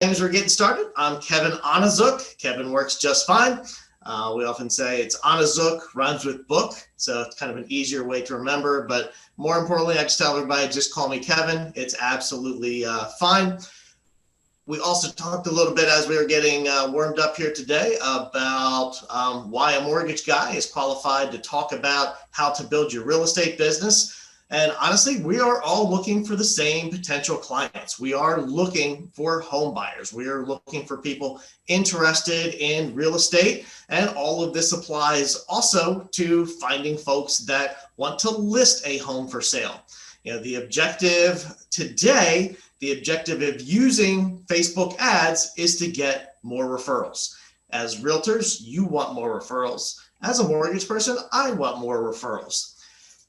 As we're getting started, I'm Kevin Onizuk. Kevin works just fine. We often say it's Onizuk, rhymes with book, so it's kind of an easier way to remember. But more importantly, I just tell everybody, just call me Kevin. It's absolutely fine. We also talked a little bit as we were getting warmed up here today about why a mortgage guy is qualified to talk about how to build your real estate business. And honestly, we are all looking for the same potential clients. We are looking for home buyers. We are looking for people interested in real estate. And all of this applies also to finding folks that want to list a home for sale. You know, the objective today, the objective of using Facebook ads is to get more referrals. As realtors, you want more referrals. As a mortgage person, I want more referrals.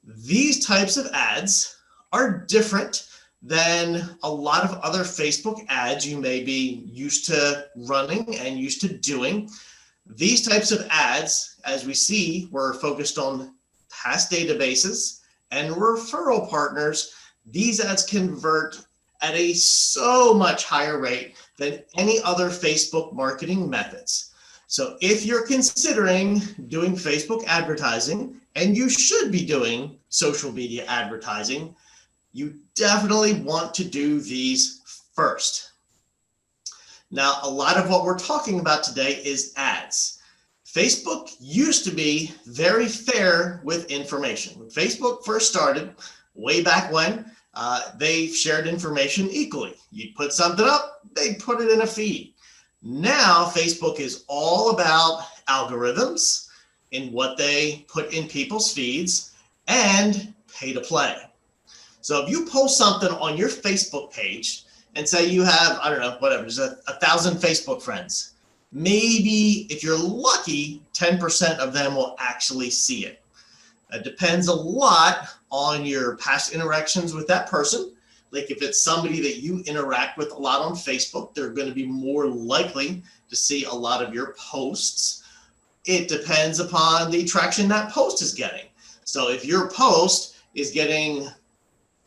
These types of ads are different than a lot of other Facebook ads you may be used to running and used to doing. These types of ads, as we see, were focused on past databases and referral partners. These ads convert at a so much higher rate than any other Facebook marketing methods. So if you're considering doing Facebook advertising, and you should be doing social media advertising, you definitely want to do these first. Now, a lot of what we're talking about today is ads. Facebook used to be very fair with information. When Facebook first started, way back when, they shared information equally. You'd put something up, they'd put it in a feed. Now, Facebook is all about algorithms in what they put in people's feeds and pay to play. So if you post something on your Facebook page and say you have, I don't know, whatever, there's 1,000 Facebook friends, maybe if you're lucky, 10% of them will actually see it. It depends a lot on your past interactions with that person. Like if it's somebody that you interact with a lot on Facebook, they're going to be more likely to see a lot of your posts. It depends upon the traction that post is getting. So if your post is getting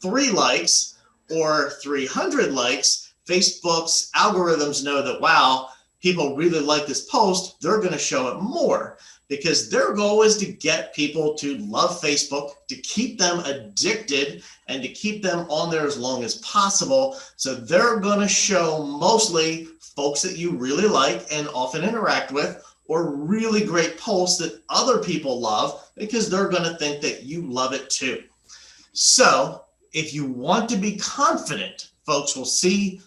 3 likes or 300 likes, Facebook's algorithms know that, wow, people really like this post, they're going to show it more, because their goal is to get people to love Facebook, to keep them addicted, and to keep them on there as long as possible. So they're going to show mostly folks that you really like and often interact with, or really great posts that other people love, because they're going to think that you love it too. So if you want to be confident, folks will see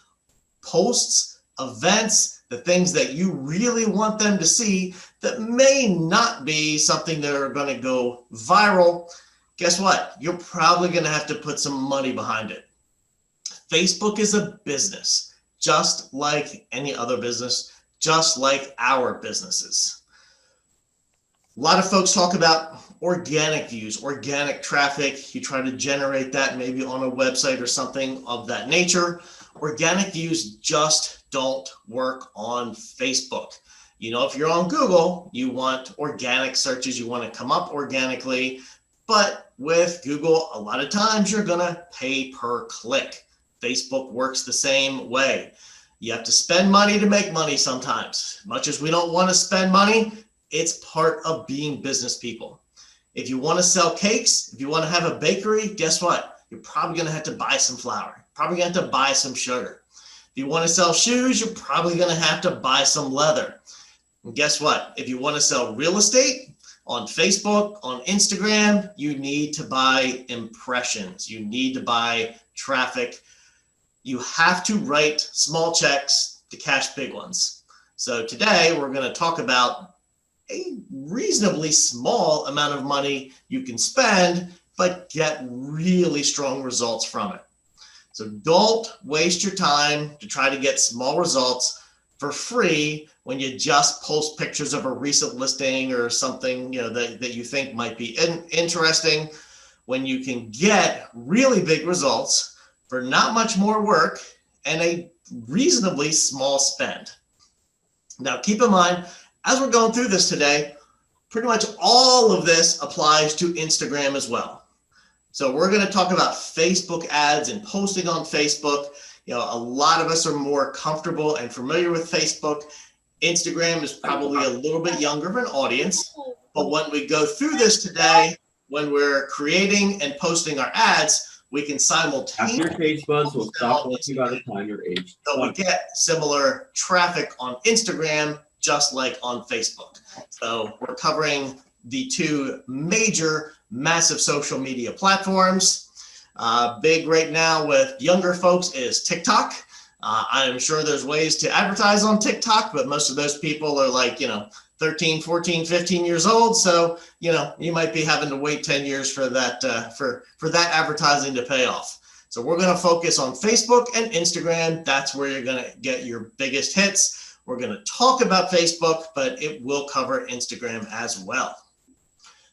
posts, events, the things that you really want them to see that may not be something that are going to go viral. Guess what? You're probably going to have to put some money behind it. Facebook is a business, just like any other business, just like our businesses. A lot of folks talk about organic views, organic traffic. You try to generate that maybe on a website or something of that nature. Organic views just don't work on Facebook. You know, if you're on Google, you want organic searches, you want to come up organically, but with Google, a lot of times you're going to pay per click. Facebook works the same way. You have to spend money to make money sometimes. Much as we don't want to spend money, it's part of being business people. If you want to sell cakes, if you want to have a bakery, guess what? You're probably going to have to buy some flour. Probably going to have to buy some sugar. If you want to sell shoes, you're probably going to have to buy some leather. And guess what? If you want to sell real estate on Facebook, on Instagram, you need to buy impressions. You need to buy traffic. You have to write small checks to cash big ones. So today we're going to talk about a reasonably small amount of money you can spend, but get really strong results from it. So don't waste your time to try to get small results for free when you just post pictures of a recent listing or something, you know, that you think might be interesting, when you can get really big results for not much more work and a reasonably small spend. Now, keep in mind, as we're going through this today, pretty much all of this applies to Instagram as well. So we're going to talk about Facebook ads and posting on Facebook. A lot of us are more comfortable and familiar with Facebook. Instagram is probably a little bit younger of an audience, but when we go through this today, when we're creating and posting our ads, we can simultaneously after your taste buds will stop working by the time you're aged 20. So we get similar traffic on Instagram, just like on Facebook. So we're covering the two major, massive social media platforms. Big right now with younger folks is TikTok. I'm sure there's ways to advertise on TikTok, but most of those people are like, 13, 14, 15 years old. So, you might be having to wait 10 years for that, for that advertising to pay off. So we're going to focus on Facebook and Instagram. That's where you're going to get your biggest hits. We're going to talk about Facebook, but it will cover Instagram as well.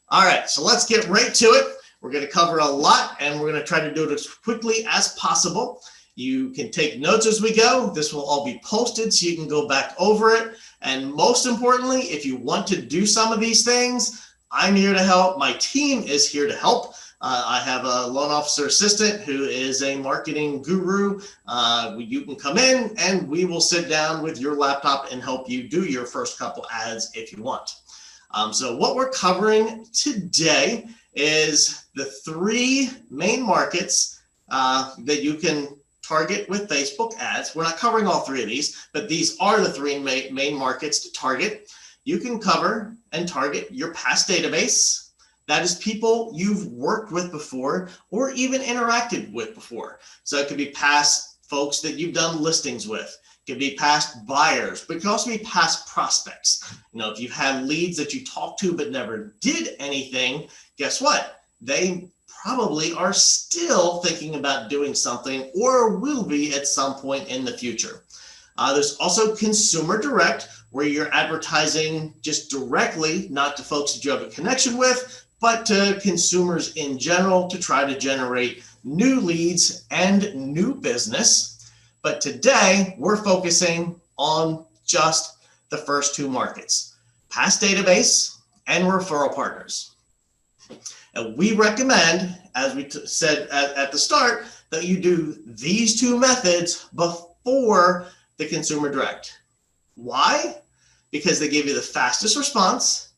All right, so let's get right to it. We're going to cover a lot, and we're going to try to do it as quickly as possible. You can take notes as we go. This will all be posted so you can go back over it. And most importantly, if you want to do some of these things, I'm here to help. My team is here to help. I have a loan officer assistant who is a marketing guru. You can come in and we will sit down with your laptop and help you do your first couple ads if you want. So what we're covering today is the three main markets that you can target with Facebook ads. We're not covering all three of these, but these are the three main markets to target. You can cover and target your past database. That is people you've worked with before or even interacted with before. So it could be past folks that you've done listings with. It could be past buyers, but it can also be past prospects. If you've had leads that you talked to but never did anything, guess what? They probably are still thinking about doing something or will be at some point in the future. There's also consumer direct, where you're advertising just directly, not to folks that you have a connection with, but to consumers in general to try to generate new leads and new business. But today we're focusing on just the first two markets, past database and referral partners. And we recommend, as we said at the start, that you do these two methods before the consumer direct. Why? Because they give you the fastest response,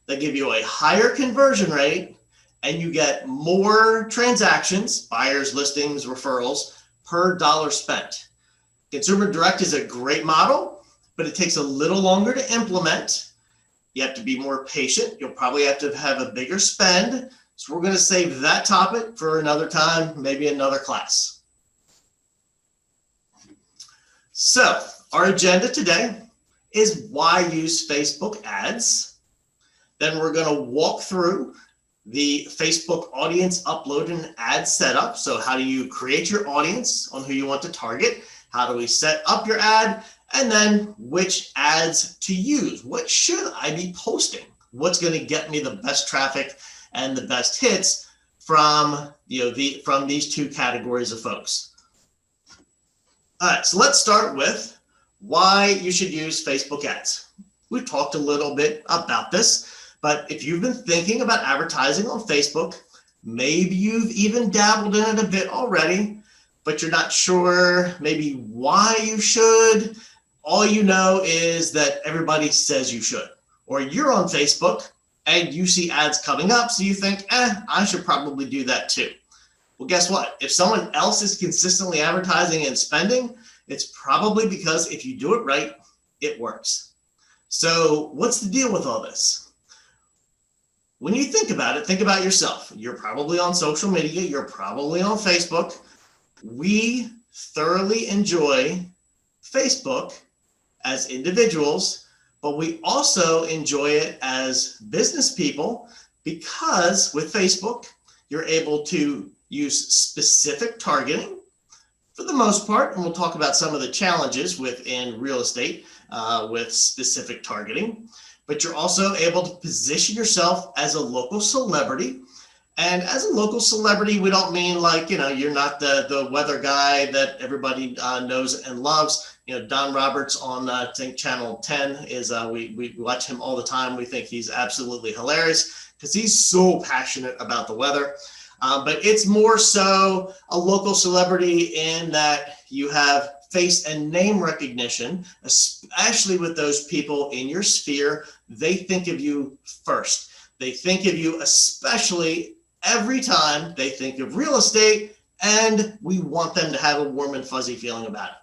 they give you a higher conversion rate, and you get more transactions, buyers, listings, referrals, per dollar spent. Consumer direct is a great model, but it takes a little longer to implement. You have to be more patient. You'll probably have to have a bigger spend. So we're going to save that topic for another time, maybe another class. So our agenda today is why use Facebook ads. Then we're going to walk through the Facebook audience upload and ad setup. So how do you create your audience on who you want to target? How do we set up your ad? And then which ads to use? What should I be posting? What's going to get me the best traffic and the best hits from these two categories of folks? All right, so let's start with why you should use Facebook ads. We've talked a little bit about this, but if you've been thinking about advertising on Facebook, maybe you've even dabbled in it a bit already, but you're not sure maybe why you should. All you know is that everybody says you should, or you're on Facebook and you see ads coming up, so you think, I should probably do that too. Well, guess what? If someone else is consistently advertising and spending, it's probably because if you do it right, it works. So what's the deal with all this? When you think about it, think about yourself. You're probably on social media. You're probably on Facebook. We thoroughly enjoy Facebook as individuals, but we also enjoy it as business people because with Facebook, you're able to use specific targeting for the most part, and we'll talk about some of the challenges within real estate with specific targeting, but you're also able to position yourself as a local celebrity. And as a local celebrity, we don't mean like, you're not the weather guy that everybody knows and loves. Don Roberts on I think Channel 10 is, we watch him all the time. We think he's absolutely hilarious because he's so passionate about the weather. But it's more so a local celebrity in that you have face and name recognition, especially with those people in your sphere. They think of you first. They think of you especially every time they think of real estate, and we want them to have a warm and fuzzy feeling about it.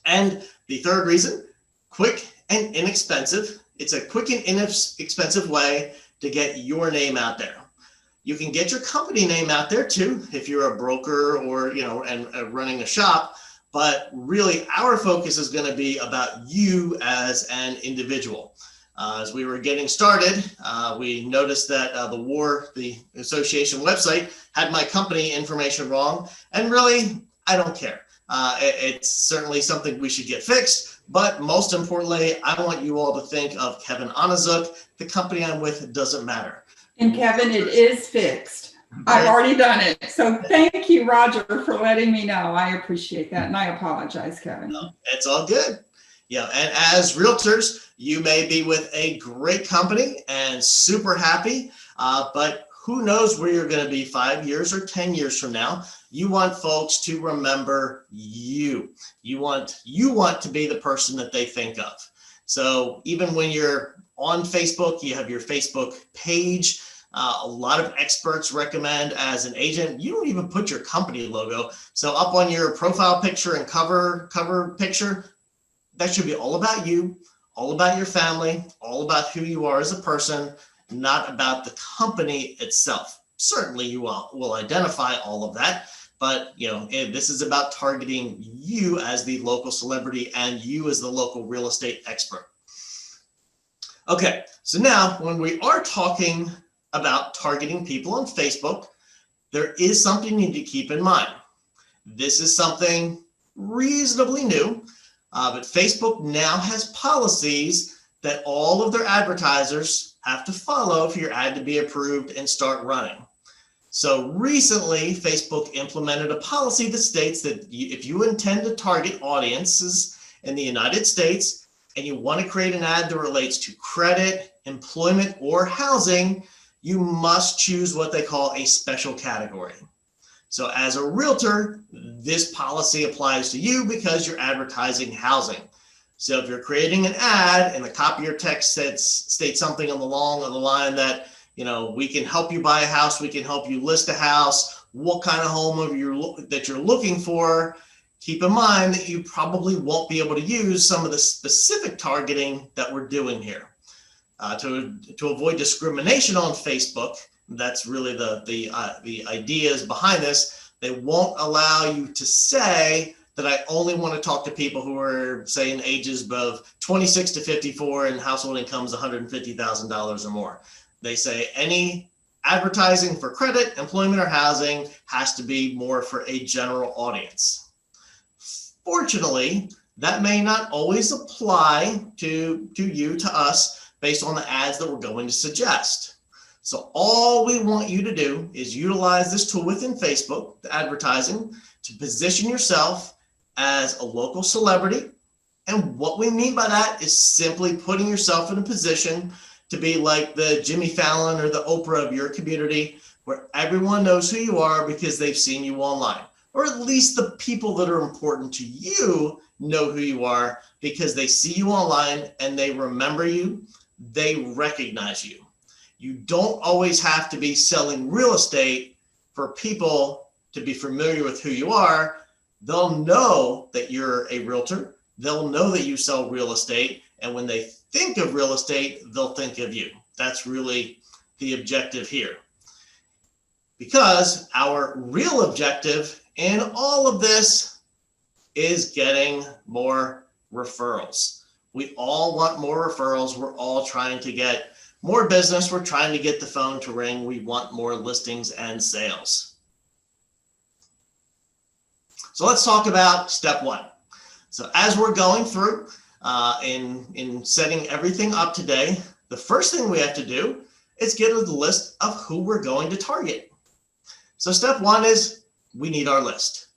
And the third reason, quick and inexpensive. It's a quick and inexpensive way to get your name out there. You can get your company name out there too if you're a broker or, and running a shop, but really our focus is going to be about you as an individual. As we were getting started, we noticed that the association website, had my company information wrong, and really, I don't care. It's certainly something we should get fixed, but most importantly, I want you all to think of Kevin Onizuk. The company I'm with doesn't matter. And Kevin, it is fixed. I've already done it. So thank you, Roger, for letting me know. I appreciate that. And I apologize, Kevin. No, it's all good. Yeah, and as realtors, you may be with a great company and super happy, but who knows where you're going to be 5 years or 10 years from now. You want folks to remember you. You want to be the person that they think of. So even when you're on Facebook, you have your Facebook page. A lot of experts recommend as an agent, you don't even put your company logo. So up on your profile picture and cover picture, that should be all about you, all about your family, all about who you are as a person, not about the company itself. Certainly you will identify all of that, but this is about targeting you as the local celebrity and you as the local real estate expert. Okay, so now when we are talking about targeting people on Facebook, there is something you need to keep in mind. This is something reasonably new, but Facebook now has policies that all of their advertisers have to follow for your ad to be approved and start running. So recently, Facebook implemented a policy that states that if you intend to target audiences in the United States and you want to create an ad that relates to credit, employment, or housing, you must choose what they call a special category. So as a realtor, this policy applies to you because you're advertising housing. So if you're creating an ad and the copy of your text states something along the line that, we can help you buy a house, we can help you list a house, what kind of home that you're looking for, keep in mind that you probably won't be able to use some of the specific targeting that we're doing here. To avoid discrimination on Facebook, that's really the ideas behind this. They won't allow you to say that I only want to talk to people who are, say, in ages of 26 to 54 and household incomes $150,000 or more. They say any advertising for credit, employment, or housing has to be more for a general audience. Fortunately, that may not always apply to us based on the ads that we're going to suggest. So all we want you to do is utilize this tool within Facebook, the advertising, to position yourself as a local celebrity. And what we mean by that is simply putting yourself in a position to be like the Jimmy Fallon or the Oprah of your community, where everyone knows who you are because they've seen you online, or at least the people that are important to you know who you are because they see you online and they remember you, they recognize you. You don't always have to be selling real estate for people to be familiar with who you are. They'll know that you're a realtor. They'll know that you sell real estate. And when they think of real estate, they'll think of you. That's really the objective here. Because our real objective in all of this is getting more referrals. We all want more referrals. We're all trying to get more business. We're trying to get the phone to ring. We want more listings and sales. So let's talk about step one. So as we're going through in setting everything up today, the first thing we have to do is get a list of who we're going to target. So step one is we need our list.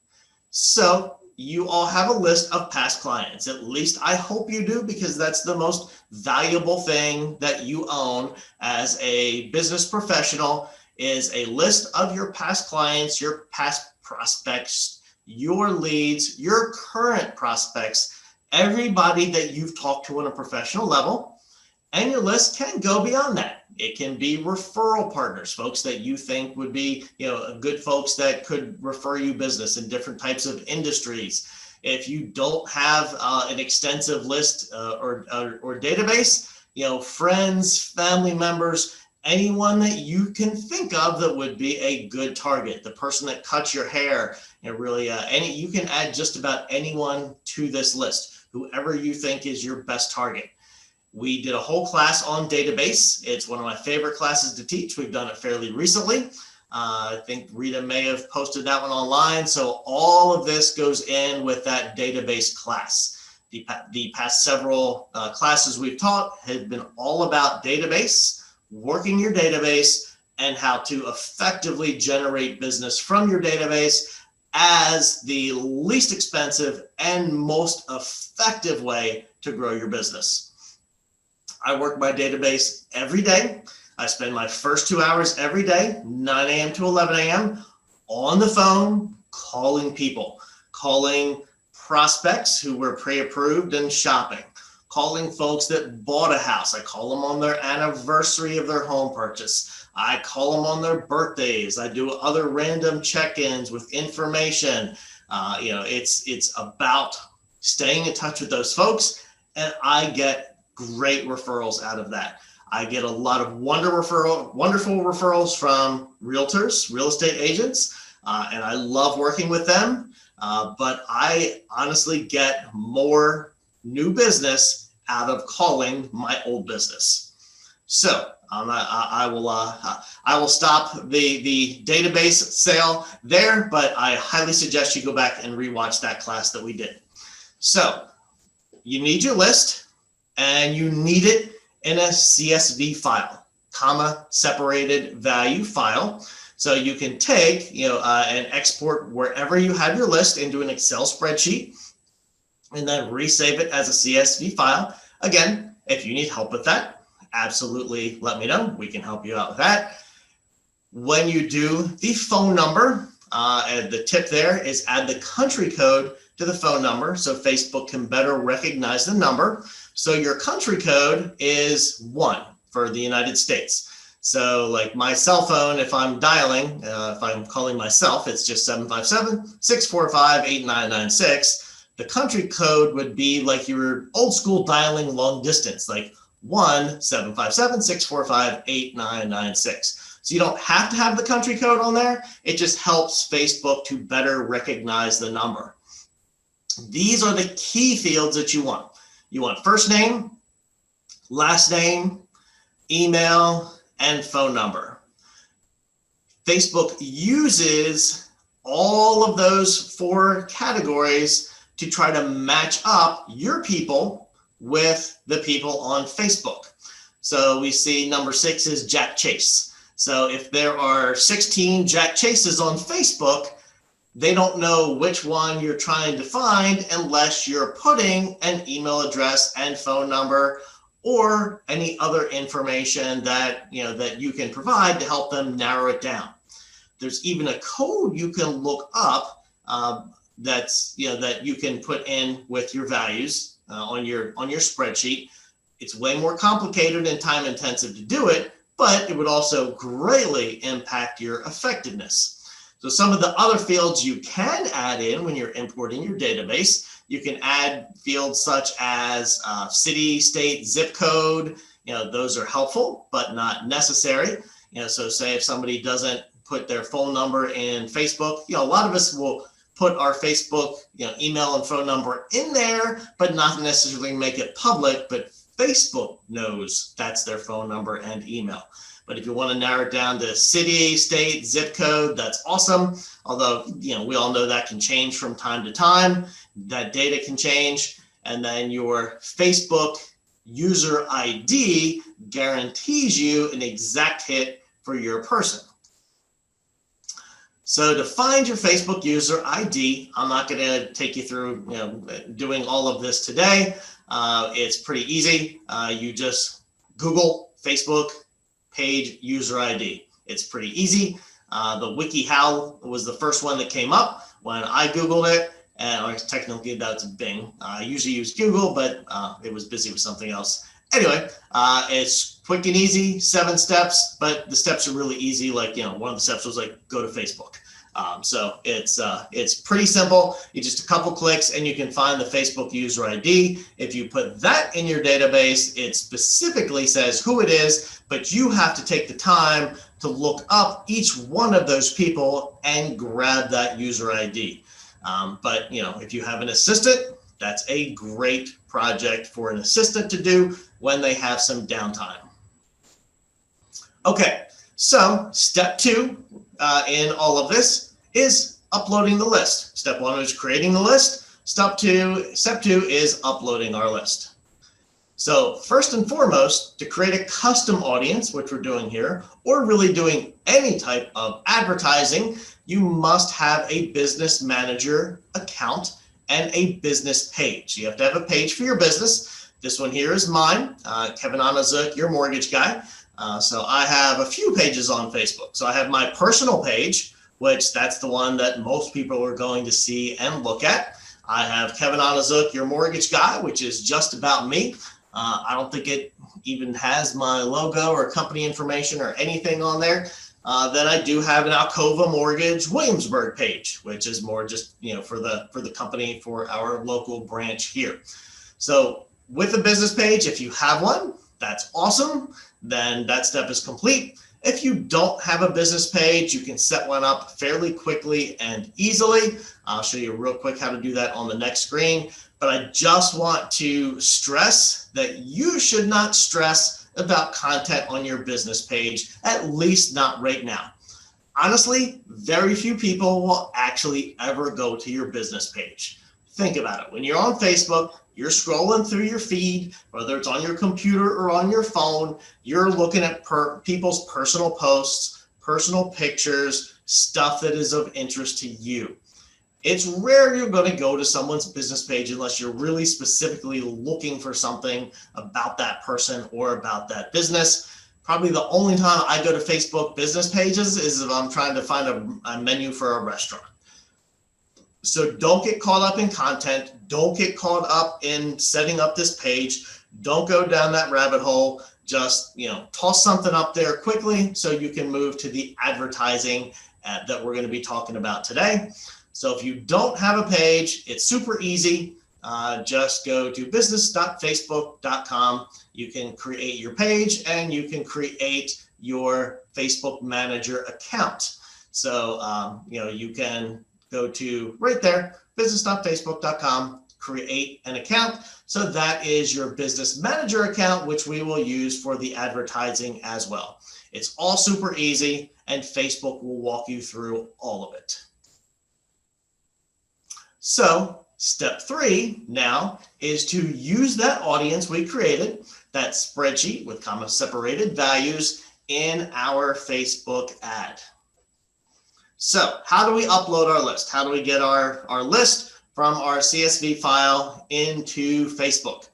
So you all have a list of past clients. At least I hope you do, because that's the most valuable thing that you own as a business professional, is a list of your past clients, your past prospects, your leads, your current prospects, everybody that you've talked to on a professional level. And your list can go beyond that. It can be referral partners, folks that you think would be, good folks that could refer you business in different types of industries. If you don't have an extensive list or database, friends, family members, anyone that you can think of that would be a good target. The person that cuts your hair, you can add just about anyone to this list, whoever you think is your best target. We did a whole class on database. It's one of my favorite classes to teach. We've done it fairly recently. I think Rita may have posted that one online. So all of this goes in with that database class. The past several classes we've taught have been all about database, working your database, and how to effectively generate business from your database as the least expensive and most effective way to grow your business. I work my database every day. I spend my first 2 hours every day, 9 a.m. to 11 a.m. on the phone, calling people, calling prospects who were pre-approved and shopping, calling folks that bought a house. I call them on their anniversary of their home purchase. I call them on their birthdays. I do other random check-ins with information. It's about staying in touch with those folks, and I get great referrals out of that. I get a lot of wonderful referrals from realtors, real estate agents, and I love working with them. But I honestly get more new business out of calling my old business. So I will stop the database sale there, but I highly suggest you go back and rewatch that class that we did. So you need your list, and you need it in a CSV file, comma separated value file. So you can take, and export wherever you have your list into an Excel spreadsheet, and then resave it as a CSV file. Again, if you need help with that, absolutely let me know. We can help you out with that. When you do the phone number, and the tip there is add the country code to the phone number so Facebook can better recognize the number. So your country code is 1 for the United States. So like my cell phone, if I'm dialing, if I'm calling myself, it's just 757-645-8996. The country code would be like your old school dialing long distance, like 1-757-645-8996. So you don't have to have the country code on there. It just helps Facebook to better recognize the number. These are the key fields that you want. You want first name, last name, email, and phone number. Facebook uses all of those 4 categories to try to match up your people with the people on Facebook. So we see number 6 is Jack Chase. So if there are 16 Jack Chases on Facebook, they don't know which one you're trying to find unless you're putting an email address and phone number or any other information that you can provide to help them narrow it down. There's even a code you can look up that you can put in with your values on your spreadsheet. It's way more complicated and time intensive to do it, but it would also greatly impact your effectiveness. So some of the other fields you can add in when you're importing your database, you can add fields such as city, state, zip code. Those are helpful, but not necessary. So say if somebody doesn't put their phone number in Facebook, a lot of us will put our Facebook, email and phone number in there, but not necessarily make it public, but Facebook knows that's their phone number and email. But if you want to narrow it down to city, state, zip code, that's awesome. Although, we all know that can change from time to time. That data can change. And then your Facebook user ID guarantees you an exact hit for your person. So to find your Facebook user ID, I'm not going to take you through doing all of this today. It's pretty easy. You just Google Facebook page user ID. It's pretty easy. The WikiHow was the first one that came up. when I Googled it, and technically that's Bing. I usually use Google, but it was busy with something else. Anyway, it's quick and easy, 7 steps, but the steps are really easy. Like, one of the steps was like, go to Facebook. So it's pretty simple. You just a couple clicks and you can find the Facebook user ID. If you put that in your database, it specifically says who it is, but you have to take the time to look up each one of those people and grab that user ID. But if you have an assistant, that's a great project for an assistant to do when they have some downtime. Okay, so step 2 in all of this is uploading the list. Step 1 is creating the list. Step 2 is uploading our list. So first and foremost, to create a custom audience, which we're doing here, or really doing any type of advertising, you must have a business manager account and a business page. You have to have a page for your business. This one here is mine, Kevin Onizuk, your mortgage guy. So I have a few pages on Facebook. So I have my personal page, which that's the one that most people are going to see and look at. I have Kevin Onizuk, your mortgage guy, which is just about me. I don't think it even has my logo or company information or anything on there. Then I do have an ALCOVA Mortgage Williamsburg page, which is more just for the company, for our local branch here. So with a business page, if you have one, that's awesome. Then that step is complete. If you don't have a business page, you can set one up fairly quickly and easily. I'll show you real quick how to do that on the next screen. But I just want to stress that you should not stress about content on your business page, at least not right now. Honestly, very few people will actually ever go to your business page. Think about it. When you're on Facebook, you're scrolling through your feed, whether it's on your computer or on your phone, you're looking at people's personal posts, personal pictures, stuff that is of interest to you. It's rare you're going to go to someone's business page unless you're really specifically looking for something about that person or about that business. Probably the only time I go to Facebook business pages is if I'm trying to find a menu for a restaurant. So don't get caught up in content. Don't get caught up in setting up this page. Don't go down that rabbit hole. Just, toss something up there quickly so you can move to the advertising that we're going to be talking about today. So if you don't have a page, it's super easy. Just go to business.facebook.com. You can create your page and you can create your Facebook manager account. So, you can go to right there, business.facebook.com, create an account. So that is your business manager account, which we will use for the advertising as well. It's all super easy and Facebook will walk you through all of it. So step 3 now is to use that audience we created, that spreadsheet with comma separated values, in our Facebook ad. So how do we upload our list? How do we get our list from our CSV file into Facebook?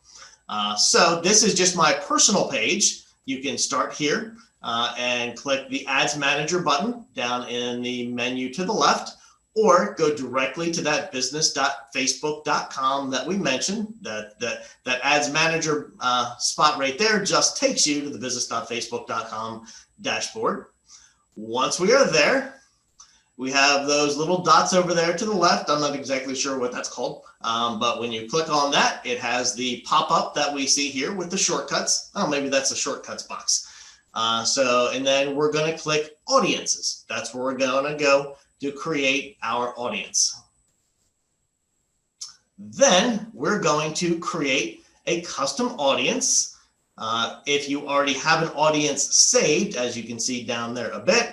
So this is just my personal page. You can start here and click the Ads Manager button down in the menu to the left, or go directly to that business.facebook.com that we mentioned. That Ads Manager spot right there just takes you to the business.facebook.com dashboard. Once we are there, we have those little dots over there to the left. I'm not exactly sure what that's called, but when you click on that, it has the pop-up that we see here with the shortcuts. Oh, maybe that's a shortcuts box. And then we're going to click Audiences. That's where we're going to go to create our audience. Then we're going to create a custom audience. If you already have an audience saved, as you can see down there a bit,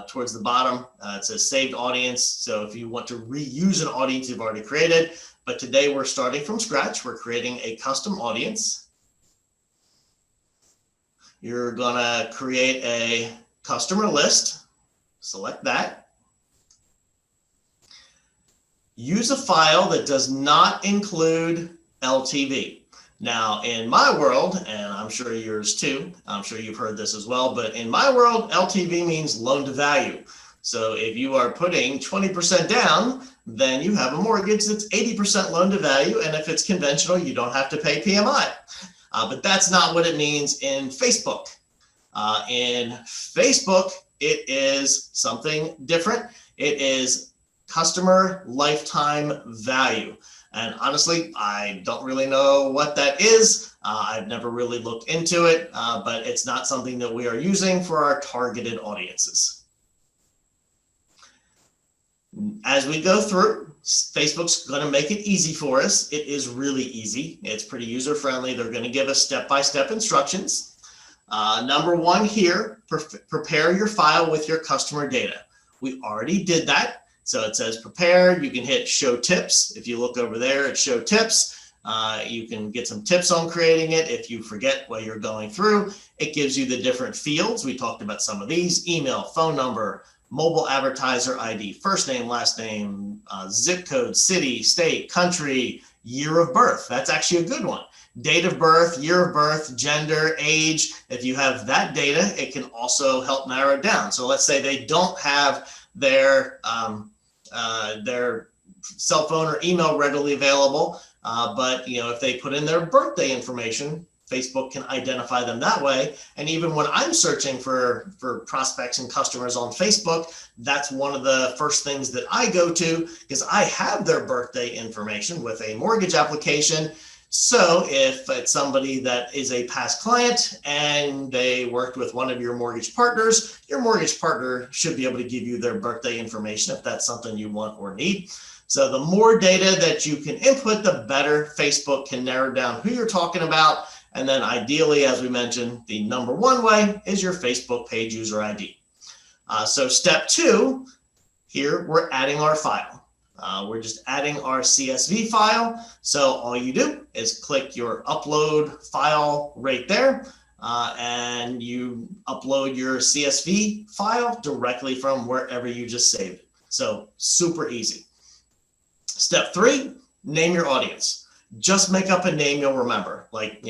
towards the bottom, it says saved audience. So if you want to reuse an audience you've already created, but today we're starting from scratch, we're creating a custom audience. You're gonna create a customer list, select that. Use a file that does not include LTV. Now, in my world, and I'm sure yours too, I'm sure you've heard this as well, but in my world, LTV means loan to value. So if you are putting 20% down, then you have a mortgage that's 80% loan to value. And if it's conventional, you don't have to pay PMI. But that's not what it means in Facebook. In Facebook, it is something different. It is customer lifetime value. And honestly, I don't really know what that is. I've never really looked into it, but it's not something that we are using for our targeted audiences. As we go through, Facebook's going to make it easy for us. It is really easy. It's pretty user-friendly. They're going to give us step-by-step instructions. Number one here, prepare your file with your customer data. We already did that. So it says prepare. You can hit show tips. If you look over there at show tips, you can get some tips on creating it. If you forget what you're going through, it gives you the different fields. We talked about some of these: email, phone number, mobile advertiser ID, first name, last name, zip code, city, state, country, year of birth. That's actually a good one. Date of birth, year of birth, gender, age. If you have that data, it can also help narrow it down. So let's say they don't have their cell phone or email readily available, but if they put in their birthday information, Facebook can identify them that way. And even when I'm searching for prospects and customers on Facebook, that's one of the first things that I go to, because I have their birthday information with a mortgage application. So if it's somebody that is a past client and they worked with one of your mortgage partners, your mortgage partner should be able to give you their birthday information if that's something you want or need. So the more data that you can input, the better Facebook can narrow down who you're talking about. And then ideally, as we mentioned, the number one way is your Facebook page user ID. So step two, here we're adding our file. We're just adding our CSV file. So all you do is click your upload file right there, and you upload your CSV file directly from wherever you just saved it. So super easy. Step three, name your audience. Just make up a name you'll remember, like,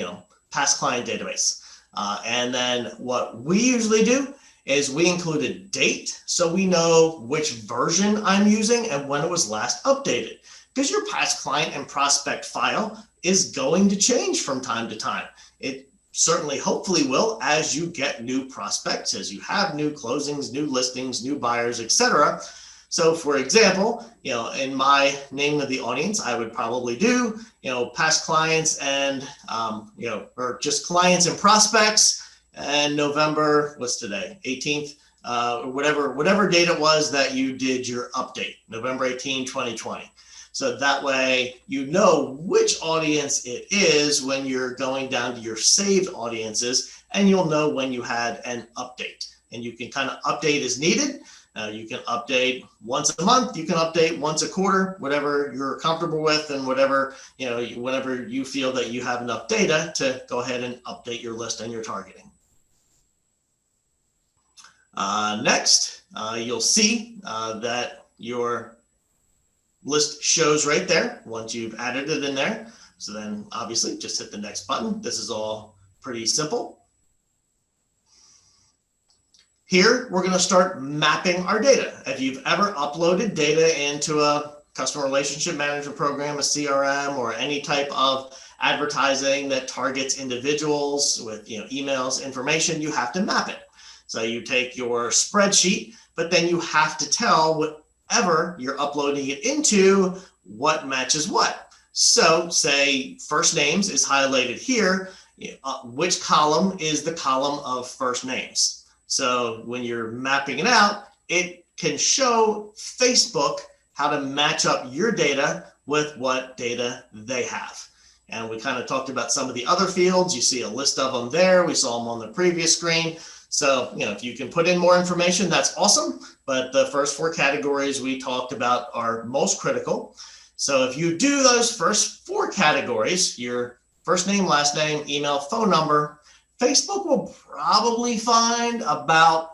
past client database. And then what we usually do is we include a date so we know which version I'm using and when it was last updated. Because your past client and prospect file is going to change from time to time. It certainly, hopefully will, as you get new prospects, as you have new closings, new listings, new buyers, etc. So for example, in my name of the audience, I would probably do, past clients and, or just clients and prospects. And November, what's today, 18th, whatever date it was that you did your update, November 18, 2020. So that way, you know which audience it is when you're going down to your saved audiences, and you'll know when you had an update. And you can kind of update as needed. You can update once a month, you can update once a quarter, whatever you're comfortable with, and whatever, whenever you feel that you have enough data to go ahead and update your list and your targeting. Next, you'll see that your list shows right there once you've added it in there. So then obviously just hit the next button. This is all pretty simple. Here, we're going to start mapping our data. If you've ever uploaded data into a customer relationship management program, a CRM, or any type of advertising that targets individuals with emails, information, you have to map it. So you take your spreadsheet, but then you have to tell whatever you're uploading it into what matches what. So say first names is highlighted here. Which column is the column of first names? So when you're mapping it out, it can show Facebook how to match up your data with what data they have. And we kind of talked about some of the other fields. You see a list of them there. We saw them on the previous screen. So, if you can put in more information, that's awesome. But the first four categories we talked about are most critical. So if you do those first four categories, your first name, last name, email, phone number, Facebook will probably find about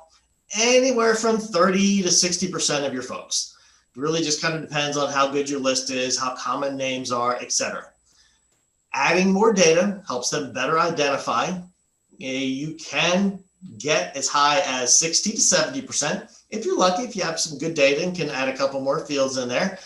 anywhere from 30 to 60% of your folks. It really just kind of depends on how good your list is, how common names are, etc. Adding more data helps them better identify. You can get as high as 60 to 70%. If you're lucky, if you have some good data and can add a couple more fields in there.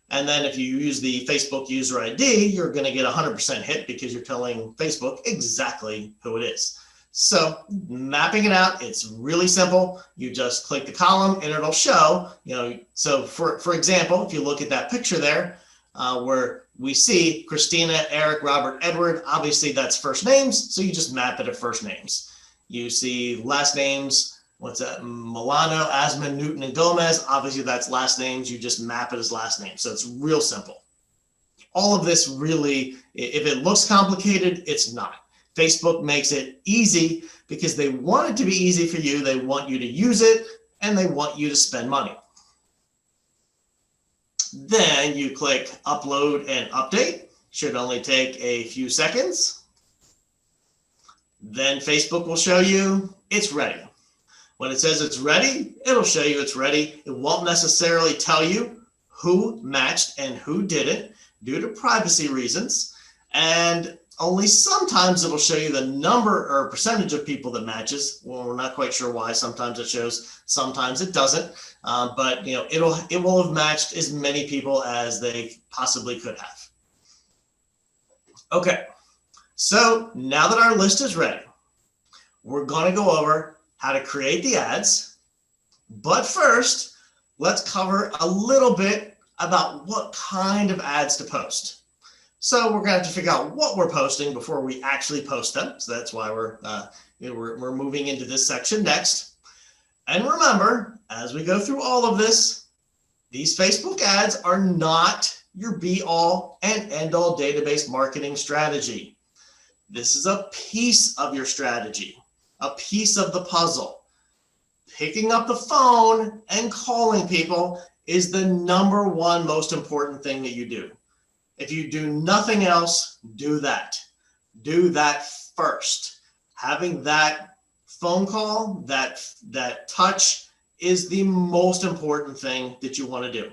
And then if you use the Facebook user ID, you're going to get 100% hit because you're telling Facebook exactly who it is. So mapping it out, it's really simple. You just click the column and it'll show, so for example, if you look at that picture there, where we see Christina, Eric, Robert, Edward, obviously that's first names. So you just map it to first names. You see last names, what's that? Milano, Asman, Newton, and Gomez. Obviously that's last names. You just map it as last names. So it's real simple. All of this really, if it looks complicated, it's not. Facebook makes it easy because they want it to be easy for you. They want you to use it and they want you to spend money. Then you click upload and update. Should only take a few seconds. Then Facebook will show you it's ready. When it says it's ready, it'll show you it's ready. It won't necessarily tell you who matched and who didn't due to privacy reasons. And only sometimes it'll show you the number or percentage of people that matches. Well, we're not quite sure why. Sometimes it shows, sometimes it doesn't. But it will have matched as many people as they possibly could have. Okay, so now that our list is ready, we're going to go over how to create the ads. But first, let's cover a little bit about what kind of ads to post. So we're going to have to figure out what we're posting before we actually post them. So that's why we're moving into this section next. And remember, as we go through all of this, these Facebook ads are not your be-all and end-all database marketing strategy. This is a piece of your strategy, a piece of the puzzle. Picking up the phone and calling people is the #1 most important thing that you do. If you do nothing else, do that. Do that first. Having that phone call, that touch is the most important thing that you want to do.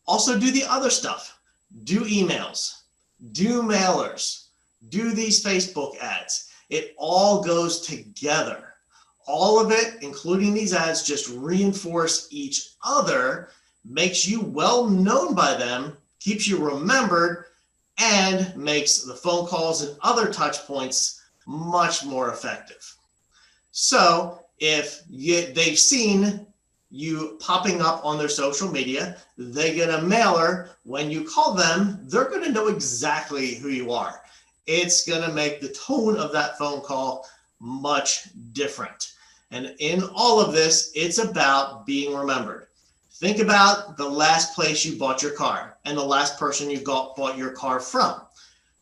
Also do the other stuff. Do emails, do mailers, do these Facebook ads. It all goes together. All of it, including these ads, just reinforce each other, makes you well known by them, keeps you remembered, and makes the phone calls and other touch points much more effective. So if they've seen you popping up on their social media, they get a mailer. When you call them, they're going to know exactly who you are. It's going to make the tone of that phone call much different. And in all of this, it's about being remembered. Think about the last place you bought your car and the last person you bought your car from.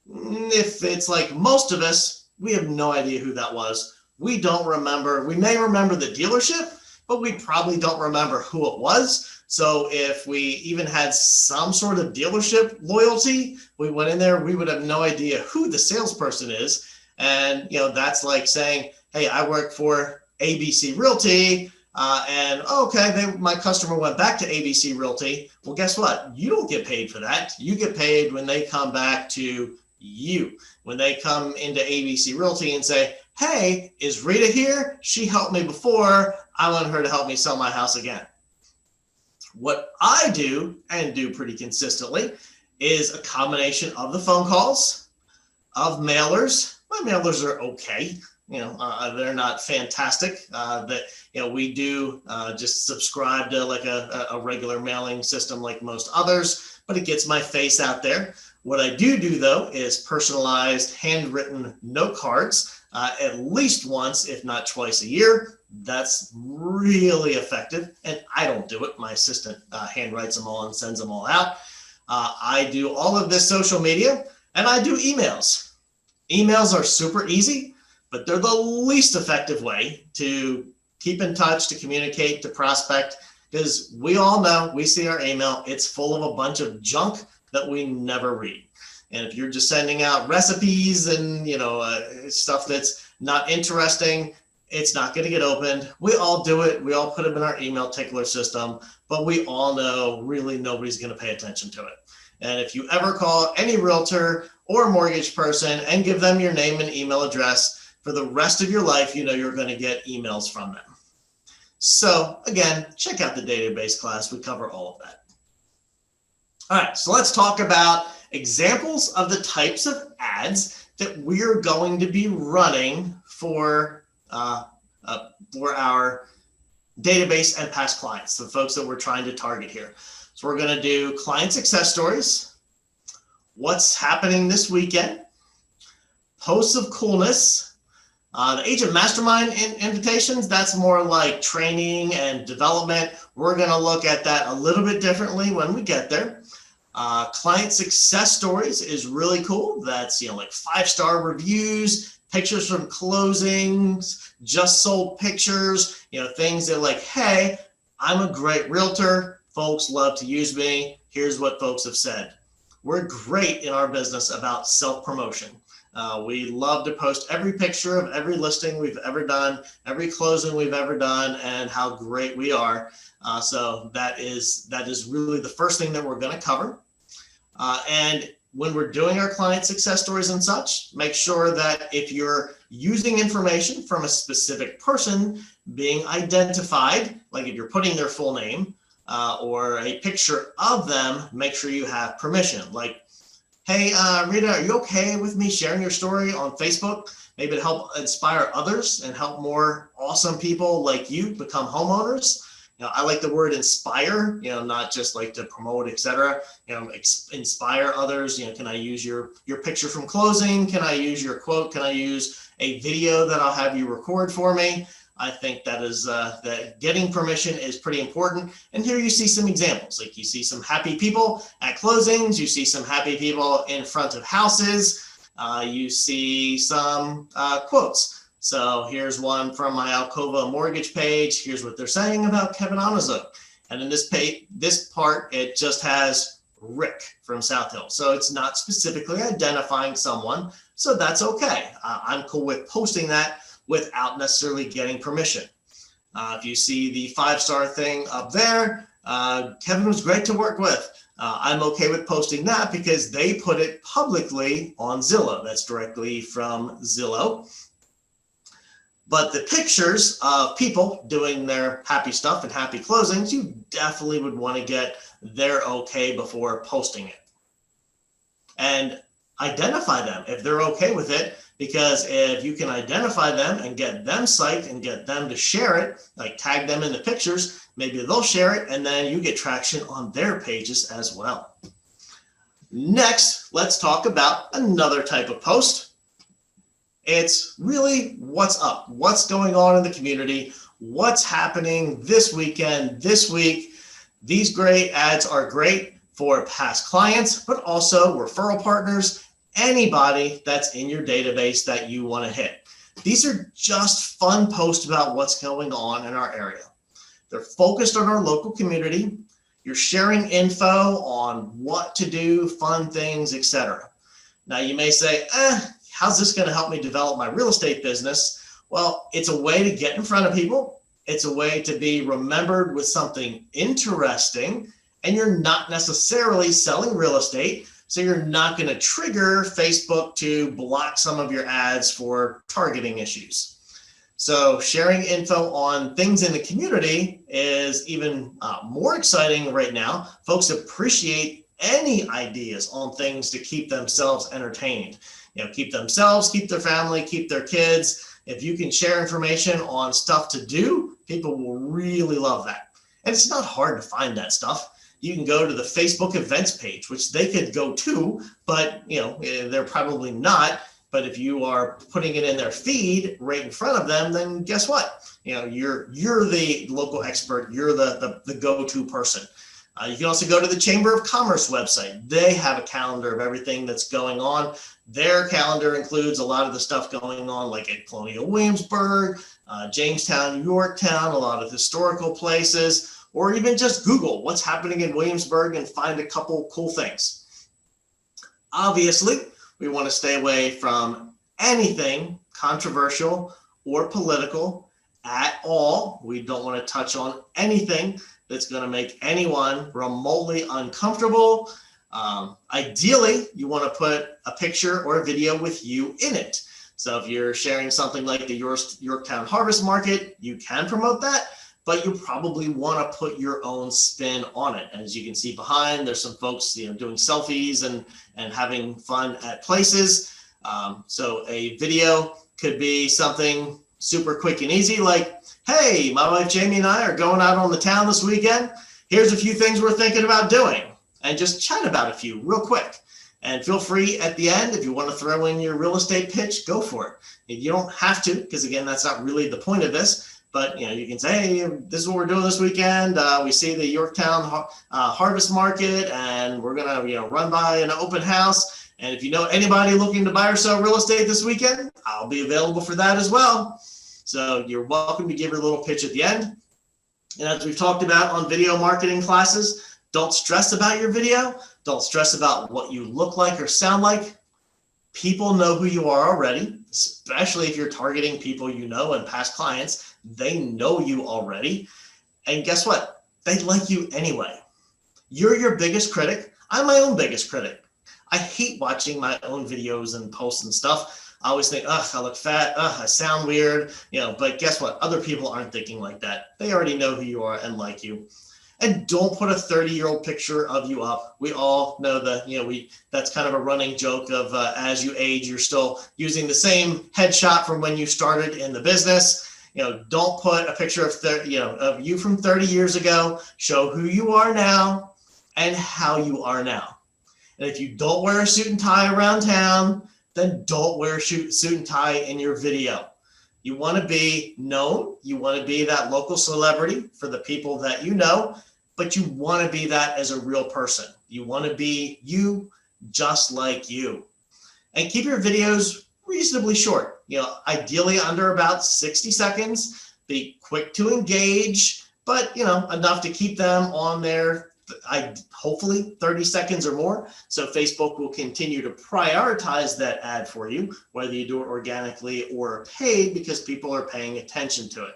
If it's like most of us, we have no idea who that was. We don't remember. We may remember the dealership, but we probably don't remember who it was. So if we even had some sort of dealership loyalty, we went in there, we would have no idea who the salesperson is. And that's like saying, hey, I work for ABC Realty. My customer went back to ABC Realty. Well, guess what? You don't get paid for that. You get paid when they come back to you. When they come into ABC Realty and say, hey, is Rita here? She helped me before. I want her to help me sell my house again. What I do, and do pretty consistently, is a combination of the phone calls, of mailers. My mailers are okay. They're not fantastic. We do just subscribe to like a regular mailing system like most others, but it gets my face out there. What I do though is personalized handwritten note cards at least once, if not twice a year. That's really effective. And I don't do it. My assistant handwrites them all and sends them all out. I do all of this social media, and I do emails. Emails are super easy, but they're the least effective way to keep in touch, to communicate, to prospect, because we all know, we see our email, it's full of a bunch of junk that we never read. And if you're just sending out recipes and stuff that's not interesting, it's not going to get opened. We all do it. We all put them in our email tickler system, but we all know really nobody's going to pay attention to it. And if you ever call any realtor or mortgage person and give them your name and email address, for the rest of your life, you know you're going to get emails from them. So again, check out the database class. We cover all of that. All right, so let's talk about examples of the types of ads that we're going to be running for our database and past clients, the folks that we're trying to target here. So we're going to do client success stories, what's happening this weekend, posts of coolness, the Agent Mastermind invitations, that's more like training and development. We're going to look at that a little bit differently when we get there. Client success stories is really cool. That's, like 5-star reviews, pictures from closings, just sold pictures, things that like, hey, I'm a great realtor. Folks love to use me. Here's what folks have said. We're great in our business about self-promotion. We love to post every picture of every listing we've ever done, every closing we've ever done, and how great we are. So that is really the first thing that we're going to cover. And when we're doing our client success stories and such, make sure that if you're using information from a specific person being identified, like if you're putting their full name or a picture of them, make sure you have permission. Like, hey, Rita, are you okay with me sharing your story on Facebook? Maybe to help inspire others and help more awesome people like you become homeowners. I like the word inspire, not just like to promote, etc. Inspire others. Can I use your picture from closing? Can I use your quote? Can I use a video that I'll have you record for me? I think that is that getting permission is pretty important. And here you see some examples. Like you see some happy people at closings. You see some happy people in front of houses. You see some quotes. So here's one from my ALCOVA mortgage page. Here's what they're saying about Kevin Onizuk. And in this part, it just has Rick from South Hill. So it's not specifically identifying someone. So that's okay. I'm cool with posting that without necessarily getting permission. If you see the 5-star thing up there, Kevin was great to work with. I'm okay with posting that because they put it publicly on Zillow. That's directly from Zillow. But the pictures of people doing their happy stuff and happy closings, you definitely would want to get their okay before posting it. And identify them if they're okay with it, because if you can identify them and get them psyched and get them to share it, like tag them in the pictures, maybe they'll share it and then you get traction on their pages as well. Next, let's talk about another type of post. It's really what's up, what's going on in the community, what's happening this weekend, this week. These great ads are great for past clients, but also referral partners, anybody that's in your database that you want to hit. These are just fun posts about what's going on in our area. They're focused on our local community. You're sharing info on what to do, fun things, etc. Now you may say, how's this going to help me develop my real estate business? Well, it's a way to get in front of people. It's a way to be remembered with something interesting, and you're not necessarily selling real estate. So you're not going to trigger Facebook to block some of your ads for targeting issues. So sharing info on things in the community is even more exciting right now. Folks appreciate any ideas on things to keep themselves entertained. Keep themselves, keep their family, keep their kids. If you can share information on stuff to do, people will really love that. And it's not hard to find that stuff. You can go to the Facebook events page, which they could go to, but they're probably not. But if you are putting it in their feed right in front of them, then guess what? You're the local expert. You're the go-to person. You can also go to the Chamber of Commerce website. They have a calendar of everything that's going on. Their calendar includes a lot of the stuff going on, like at Colonial Williamsburg, Jamestown, Yorktown, a lot of historical places, or even just Google what's happening in Williamsburg and find a couple cool things. Obviously, we want to stay away from anything controversial or political at all. We don't want to touch on anything that's going to make anyone remotely uncomfortable. Ideally, you want to put a picture or a video with you in it. So if you're sharing something like the Yorktown Harvest Market, you can promote that, but you probably want to put your own spin on it. As you can see behind, there's some folks, doing selfies and having fun at places. So a video could be something super quick and easy, like, hey, my wife Jamie and I are going out on the town this weekend. Here's a few things we're thinking about doing, and just chat about a few real quick. And feel free at the end, if you want to throw in your real estate pitch, go for it. You don't have to, because again, that's not really the point of this. But you can say, hey, this is what we're doing this weekend. We see the Yorktown Harvest Market, and we're gonna run by an open house. And if you know anybody looking to buy or sell real estate this weekend, I'll be available for that as well. So you're welcome to give your little pitch at the end. And as we've talked about on video marketing classes, don't stress about your video. Don't stress about what you look like or sound like. People know who you are already, especially if you're targeting people you know and past clients. They know you already. And guess what? They like you anyway. You're your biggest critic. I'm my own biggest critic. I hate watching my own videos and posts and stuff. I always think, ugh, I look fat, ugh, I sound weird, but guess what? Other people aren't thinking like that. They already know who you are and like you. And don't put a 30-year-old picture of you up. We all know that, that's kind of a running joke of as you age, you're still using the same headshot from when you started in the business. Don't put a picture of you from 30 years ago. Show who you are now and how you are now. And if you don't wear a suit and tie around town, then don't wear a suit and tie in your video. You want to be known. You want to be that local celebrity for the people that you know, but you want to be that as a real person. You want to be you, just like you. And keep your videos reasonably short, ideally under about 60 seconds. Be quick to engage, but enough to keep them on there, hopefully 30 seconds or more. So Facebook will continue to prioritize that ad for you, whether you do it organically or paid, because people are paying attention to it.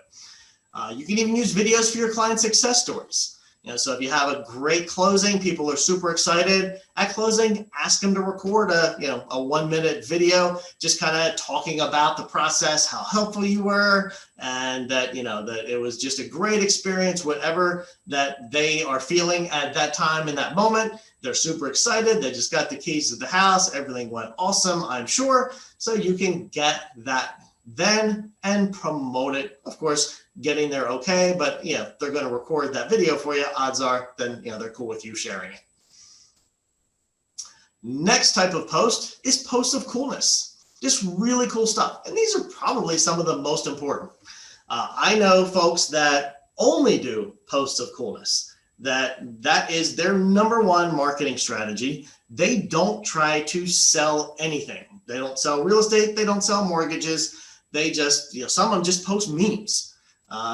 You can even use videos for your client success stories. So if you have a great closing, people are super excited at closing, ask them to record a 1-minute video, just kind of talking about the process, how helpful you were, and that, that it was just a great experience, whatever that they are feeling at that time in that moment. They're super excited. They just got the keys to the house. Everything went awesome, I'm sure. So you can get that then and promote it. Of course, getting there okay, but they're going to record that video for you. Odds are then they're cool with you sharing it. Next type of post is posts of coolness. Just really cool stuff. And these are probably some of the most important. I know folks that only do posts of coolness. That is their number one marketing strategy. They don't try to sell anything. They don't sell real estate. They don't sell mortgages. They just, some of them just post memes.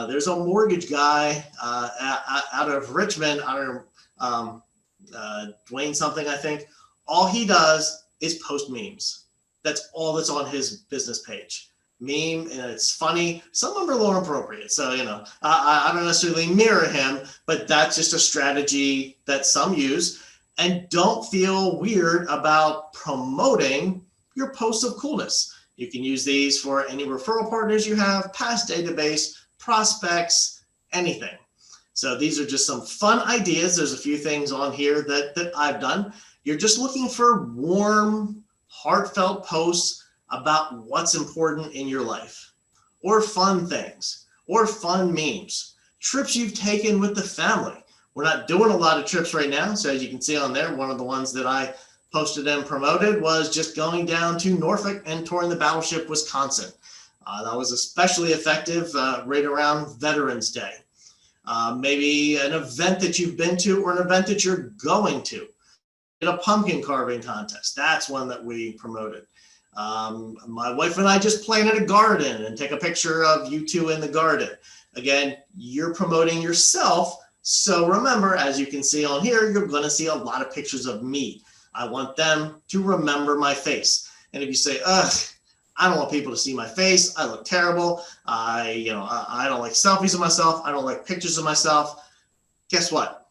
There's a mortgage guy out of Richmond, Dwayne something, I think. All he does is post memes. That's all that's on his business page. Meme, and it's funny. Some of them are a little inappropriate. So, I don't necessarily mirror him, but that's just a strategy that some use. And don't feel weird about promoting your posts of coolness. You can use these for any referral partners you have, past database, prospects, anything. So these are just some fun ideas. There's a few things on here that I've done. You're just looking for warm, heartfelt posts about what's important in your life, or fun things, or fun memes, trips you've taken with the family. We're not doing a lot of trips right now. So as you can see on there, one of the ones that I posted and promoted was just going down to Norfolk and touring the battleship Wisconsin. That was especially effective right around Veterans Day. Maybe an event that you've been to or an event that you're going to. In a pumpkin carving contest. That's one that we promoted. My wife and I just planted a garden, and take a picture of you two in the garden. Again, you're promoting yourself. So remember, as you can see on here, you're going to see a lot of pictures of me. I want them to remember my face. And if you say, ugh, I don't want people to see my face, I look terrible, I don't like selfies of myself, I don't like pictures of myself, guess what?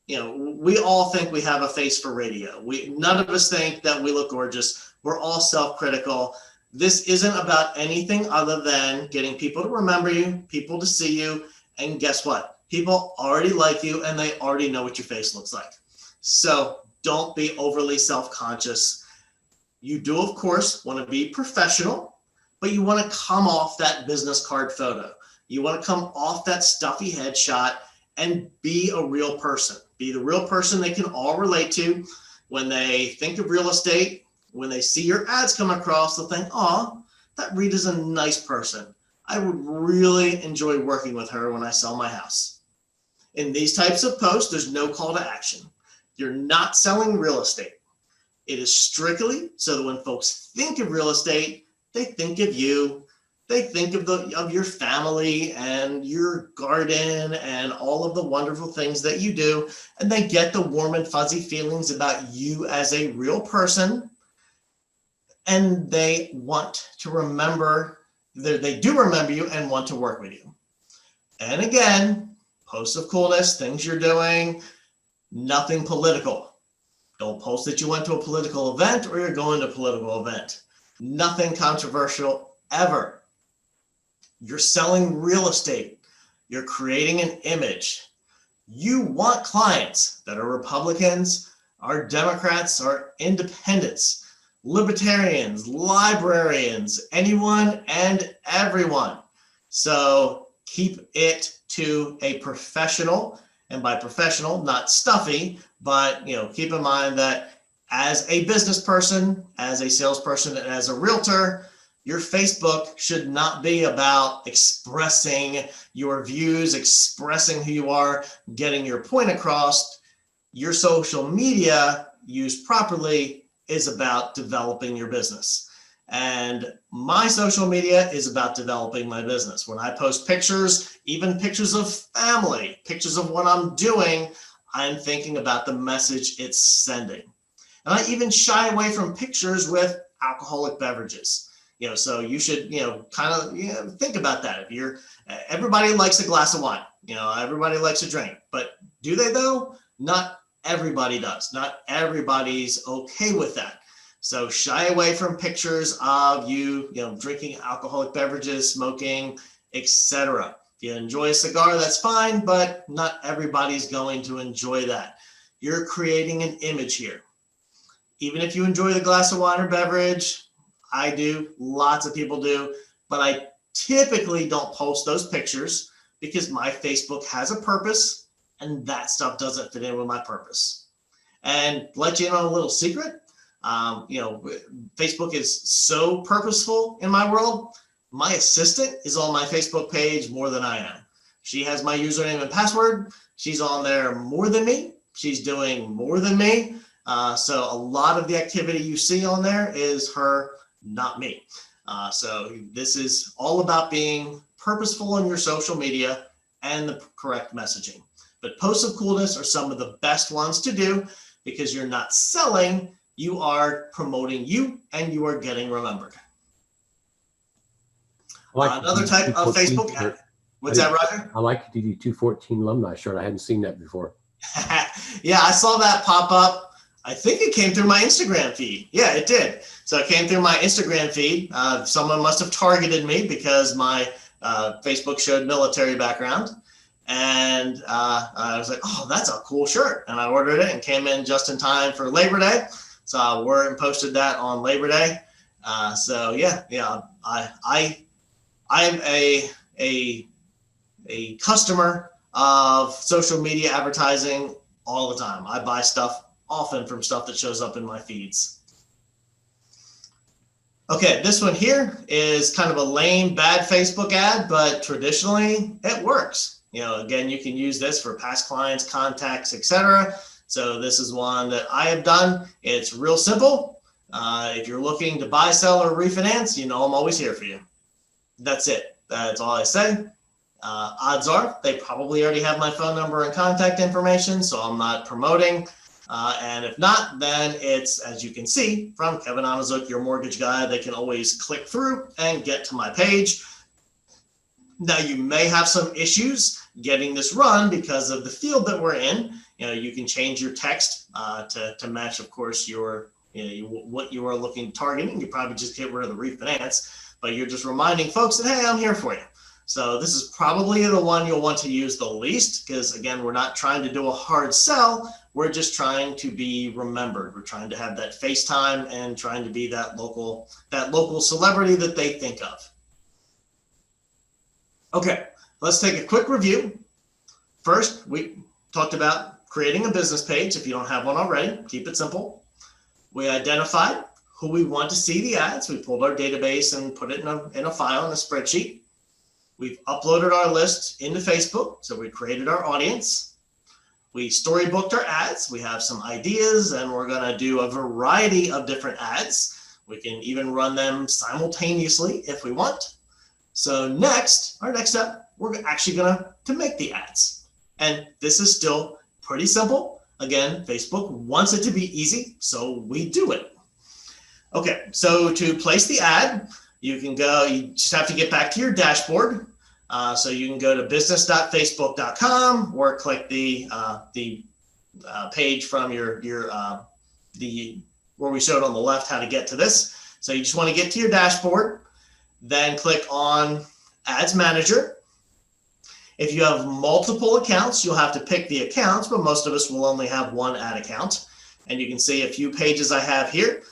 We all think we have a face for radio. None of us think that we look gorgeous. We're all self-critical. This isn't about anything other than getting people to remember you, people to see you, and guess what? People already like you and they already know what your face looks like. So don't be overly self-conscious. You do, of course, want to be professional, but you want to come off that business card photo. You want to come off that stuffy headshot and be a real person. Be the real person they can all relate to. When they think of real estate, when they see your ads come across, they'll think, oh, that Rita's a nice person. I would really enjoy working with her when I sell my house. In these types of posts, there's no call to action. You're not selling real estate. It is strictly so that when folks think of real estate, they think of you. They think of your family and your garden and all of the wonderful things that you do. And they get the warm and fuzzy feelings about you as a real person. And they want to remember, they do remember you and want to work with you. And again, posts of coolness, things you're doing, nothing political. Don't post that you went to a political event or you're going to a political event. Nothing controversial ever. You're selling real estate. You're creating an image. You want clients that are Republicans, are Democrats, are independents, libertarians, librarians, anyone and everyone. So keep it to a professional, and by professional, not stuffy, but keep in mind that as a business person, as a salesperson, and as a realtor, your Facebook should not be about expressing your views, expressing who you are, getting your point across. Your social media, used properly, is about developing your business. And my social media is about developing my business. When I post pictures, even pictures of family, pictures of what I'm doing, I'm thinking about the message it's sending. And I even shy away from pictures with alcoholic beverages. So you should, kind of think about that. If everybody likes a glass of wine, everybody likes a drink, but do they though? Not everybody does. Not everybody's okay with that. So shy away from pictures of you, drinking alcoholic beverages, smoking, etc. If you enjoy a cigar, that's fine, but not everybody's going to enjoy that. You're creating an image here. Even if you enjoy the glass of wine or beverage, I do, lots of people do, but I typically don't post those pictures because my Facebook has a purpose and that stuff doesn't fit in with my purpose. And let you in on a little secret. Facebook is so purposeful in my world. My assistant is on my Facebook page more than I am. She has my username and password. She's on there more than me. She's doing more than me. So a lot of the activity you see on there is her, not me. So this is all about being purposeful in your social media and the correct messaging. But posts of coolness are some of the best ones to do because you're not selling, you are promoting you and you are getting remembered. Another type of Facebook ad. What's that, Roger? I like the 214 alumni shirt. I hadn't seen that before. Yeah, I saw that pop up. I think it came through my Instagram feed. Yeah, it did. So it came through my Instagram feed. Someone must have targeted me because my Facebook showed military background. And I was like, oh, that's a cool shirt. And I ordered it and came in just in time for Labor Day. So I wore it and posted that on Labor Day. So yeah, I am a customer of social media advertising all the time. I buy stuff often from stuff that shows up in my feeds. Okay, this one here is kind of a lame, bad Facebook ad, but traditionally it works. Again, you can use this for past clients, contacts, etc. So this is one that I have done. It's real simple. If you're looking to buy, sell, or refinance, I'm always here for you. That's it. That's all I say. Odds are they probably already have my phone number and contact information, so I'm not promoting. And if not, then it's, as you can see from Kevin Onizuk, your mortgage guy. They can always click through and get to my page. Now, you may have some issues getting this run because of the field that we're in. You can change your text to match, of course, your what you are looking targeting. You probably just get rid of the refinance, but you're just reminding folks that, hey, I'm here for you. So this is probably the one you'll want to use the least, because again, we're not trying to do a hard sell. We're just trying to be remembered. We're trying to have that FaceTime and trying to be that local celebrity that they think of. Okay, let's take a quick review. First, we talked about creating a business page. If you don't have one already, keep it simple. We identified who we want to see the ads. We pulled our database and put it in a file in a spreadsheet. We've uploaded our list into Facebook, so we created our audience. We storybooked our ads. We have some ideas, and we're going to do a variety of different ads. We can even run them simultaneously if we want. So our next step, we're actually going to make the ads. And this is still pretty simple. Again, Facebook wants it to be easy, so we do it. Okay, so to place the ad, you just have to get back to your dashboard. So you can go to business.facebook.com or click the page from where we showed on the left how to get to this. So you just want to get to your dashboard, then click on Ads Manager. If you have multiple accounts, you'll have to pick the accounts, but most of us will only have one ad account. And you can see a few pages I have here.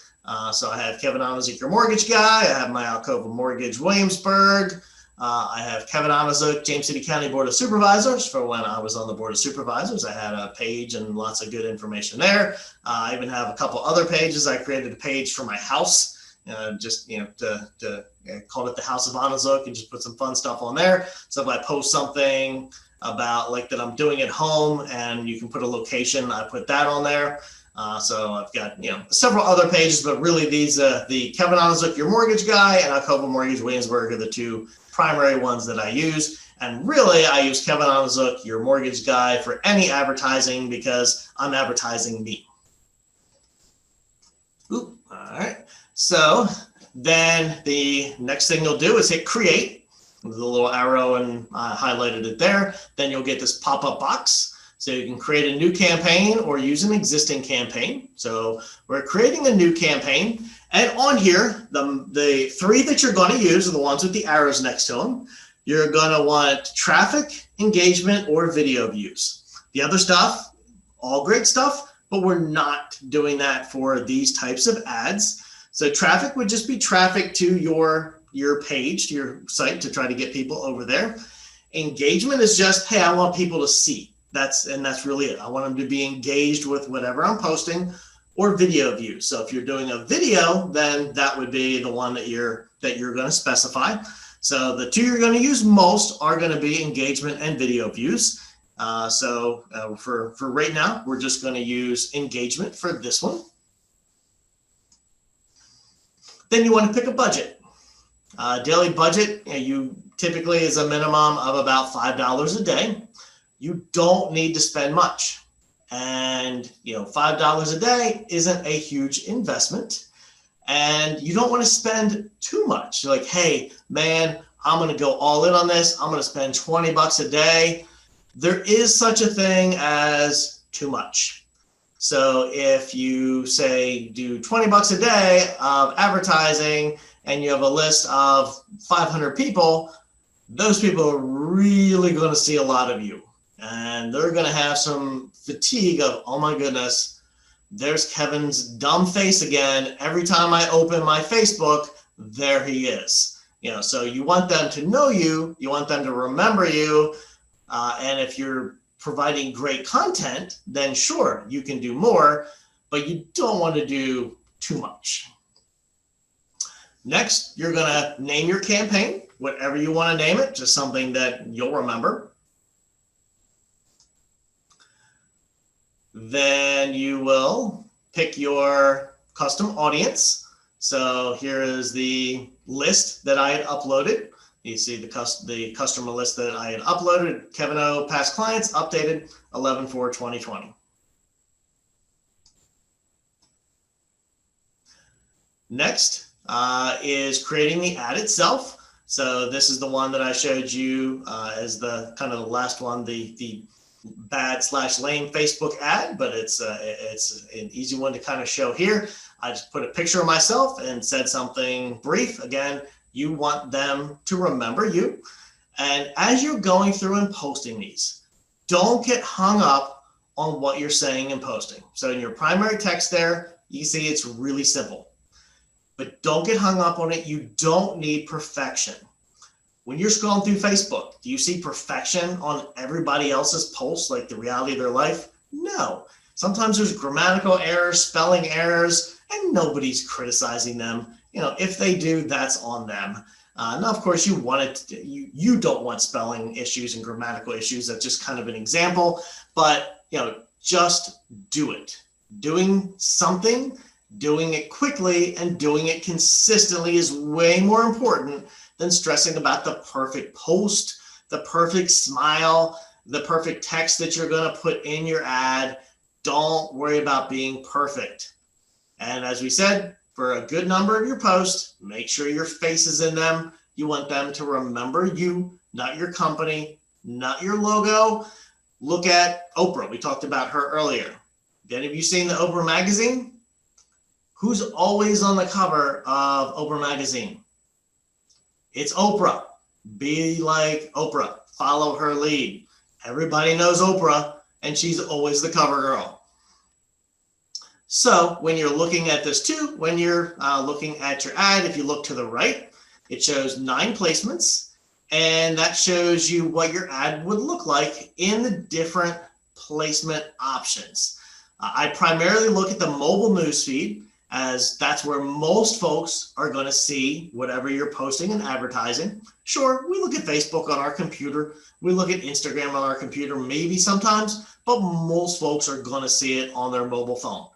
So I have Kevin Onizuk, your mortgage guy. I have my ALCOVA Mortgage Williamsburg. I have Kevin Onizuk, James City County Board of Supervisors. For when I was on the Board of Supervisors, I had a page and lots of good information there. I even have a couple other pages. I created a page for my house, to call it the House of Onizuk, and just put some fun stuff on there. So if I post something about like that I'm doing at home, and you can put a location, I put that on there. So I've got several other pages, but really these the Kevin Onizuk, your mortgage guy, and ALCOVA Mortgage Williamsburg are the two primary ones that I use. And really I use Kevin Onizuk, your mortgage guy, for any advertising because I'm advertising me. All right. So then the next thing you'll do is hit create with a little arrow, and I highlighted it there. Then you'll get this pop-up box. So you can create a new campaign or use an existing campaign. So we're creating a new campaign. And on here, the three that you're going to use are the ones with the arrows next to them. You're going to want traffic, engagement, or video views. The other stuff, all great stuff, but we're not doing that for these types of ads. So traffic would just be traffic to your page, to your site, to try to get people over there. Engagement is just, hey, I want people to see. That's really it. I want them to be engaged with whatever I'm posting. Or video views. So if you're doing a video, then that would be the one that you're going to specify. So the two you're going to use most are going to be engagement and video views. For right now, we're just going to use engagement for this one. Then you want to pick a budget. Daily budget, you typically is a minimum of about $5 a day. You don't need to spend much. And $5 a day isn't a huge investment, and you don't want to spend too much. You're like, hey man, I'm going to go all in on this. I'm going to spend $20 a day. There is such a thing as too much. So if you say do $20 a day of advertising and you have a list of 500 people, those people are really going to see a lot of you. And they're going to have some fatigue of, oh my goodness, there's Kevin's dumb face again. Every time I open my Facebook, there he is. So you want them to know you, you want them to remember you. And if you're providing great content, then sure, you can do more, but you don't want to do too much. Next, you're going to name your campaign, whatever you want to name it, just something that you'll remember. Then you will pick your custom audience. So here is the list that I had uploaded. You see the customer list that I had uploaded. Kevin O. Past clients updated 11/4/2020. Next is creating the ad itself. So this is the one that I showed you as the kind of the last one, the bad/lame Facebook ad, but it's an easy one to kind of show here. I just put a picture of myself and said something brief. Again, you want them to remember you. And as you're going through and posting these, don't get hung up on what you're saying and posting. So in your primary text there, you see it's really simple, but don't get hung up on it. You don't need perfection. When you're scrolling through Facebook, do you see perfection on everybody else's posts, like the reality of their life? No. Sometimes there's grammatical errors, spelling errors, and nobody's criticizing them. If they do, that's on them. Now, of course, you don't want spelling issues and grammatical issues. That's just kind of an example, but just do it. Doing something, doing it quickly, and doing it consistently is way more important than stressing about the perfect post, the perfect smile, the perfect text that you're going to put in your ad. Don't worry about being perfect. And as we said, for a good number of your posts, make sure your face is in them. You want them to remember you, not your company, not your logo. Look at Oprah. We talked about her earlier. Have any of you seen the Oprah magazine? Who's always on the cover of Oprah magazine? It's Oprah. Be like Oprah. Follow her lead. Everybody knows Oprah, and she's always the cover girl. So when you're looking at this too, when you're looking at your ad, if you look to the right, it shows 9 placements, and that shows you what your ad would look like in the different placement options. I primarily look at the mobile newsfeed, as that's where most folks are going to see whatever you're posting and advertising. Sure, we look at Facebook on our computer. We look at Instagram on our computer, maybe sometimes, but most folks are going to see it on their mobile phone.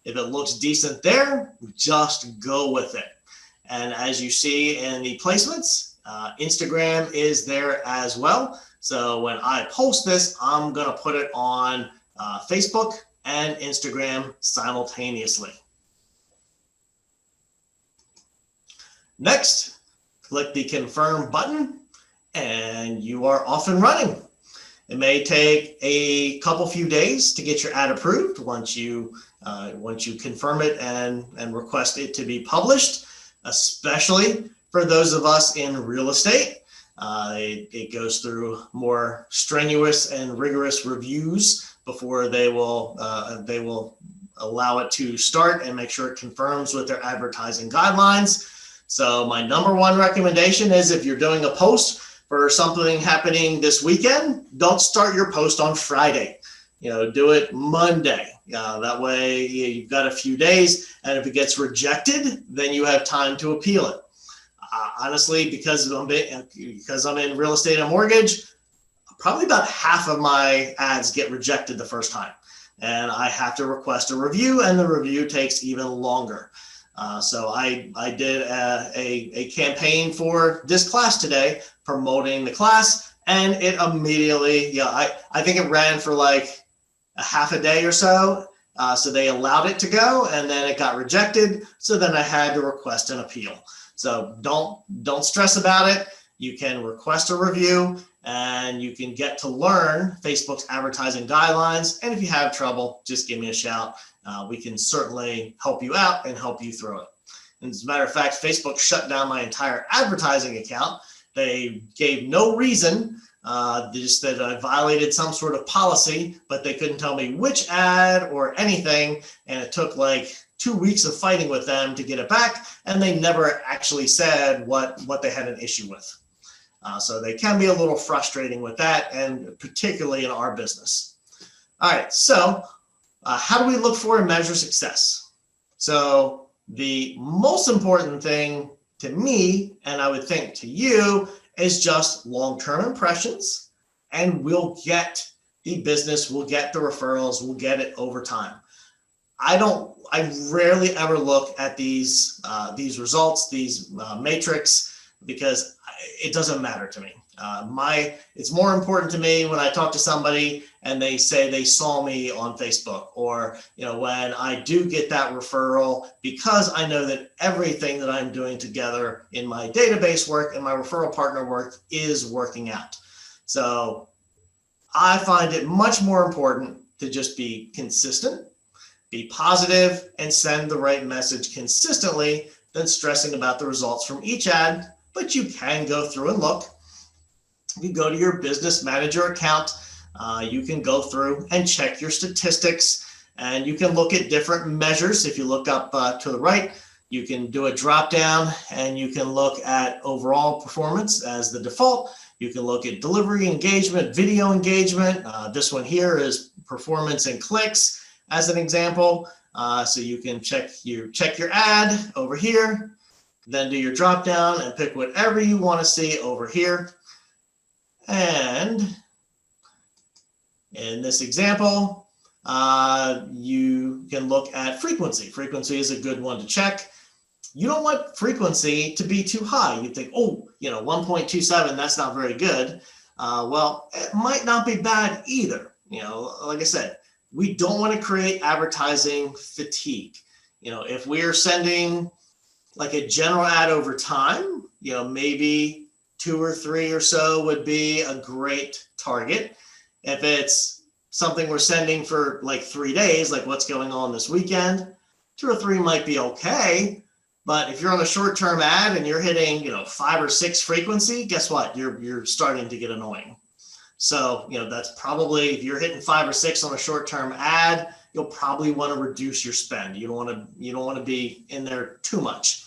If it looks decent there, just go with it. And as you see in the placements, Instagram is there as well. So when I post this, I'm going to put it on Facebook and Instagram simultaneously. Next, click the confirm button and you are off and running. It may take a few days to get your ad approved once you confirm it and request it to be published, especially for those of us in real estate. It goes through more strenuous and rigorous reviews before they will allow it to start and make sure it confirms with their advertising guidelines. So my number one recommendation is, if you're doing a post for something happening this weekend, don't start your post on Friday. Do it Monday. That way you've got a few days, and if it gets rejected, then you have time to appeal it. Honestly, because I'm in real estate and mortgage, probably about half of my ads get rejected the first time, and I have to request a review, and the review takes even longer. So I did a campaign for this class today, promoting the class, and it immediately, I think it ran for like a half a day or so. So they allowed it to go, and then it got rejected. So then I had to request an appeal. So don't stress about it. You can request a review, and you can get to learn Facebook's advertising guidelines. And if you have trouble, just give me a shout. We can certainly help you out and help you through it. And as a matter of fact, Facebook shut down my entire advertising account. They gave no reason, just that I violated some sort of policy, but they couldn't tell me which ad or anything. And it took like 2 weeks of fighting with them to get it back. And they never actually said what they had an issue with. So they can be a little frustrating with that, and particularly in our business. All right, so how do we look for and measure success? So the most important thing to me, and I would think to you, is just long-term impressions, and we'll get the business, we'll get the referrals, we'll get it over time. I rarely ever look at these results, these metrics, because it doesn't matter to me. It's more important to me when I talk to somebody and they say they saw me on Facebook, or when I do get that referral, because I know that everything that I'm doing together in my database work and my referral partner work is working out. So I find it much more important to just be consistent, be positive, and send the right message consistently than stressing about the results from each ad. But you can go through and look. You go to your business manager account, you can go through and check your statistics, and you can look at different measures. If you look up to the right, you can do a drop down and you can look at overall performance as the default. You can look at delivery engagement, video engagement. This one here is performance and clicks as an example. So you can check your ad over here, then do your drop down and pick whatever you want to see over here. And in this example, you can look at frequency. Frequency is a good one to check. You don't want frequency to be too high. You think, oh, 1.27, that's not very good. Well, it might not be bad either. Like I said, we don't want to create advertising fatigue. If we're sending like a general ad over time, maybe 2 or 3 or so would be a great target. If it's something we're sending for like 3 days, like what's going on this weekend, 2 or 3 might be okay. But if you're on a short-term ad and you're hitting, 5 or 6 frequency, guess what? You're starting to get annoying. So, that's probably, if you're hitting 5 or 6 on a short-term ad, you'll probably want to reduce your spend. You don't want to be in there too much.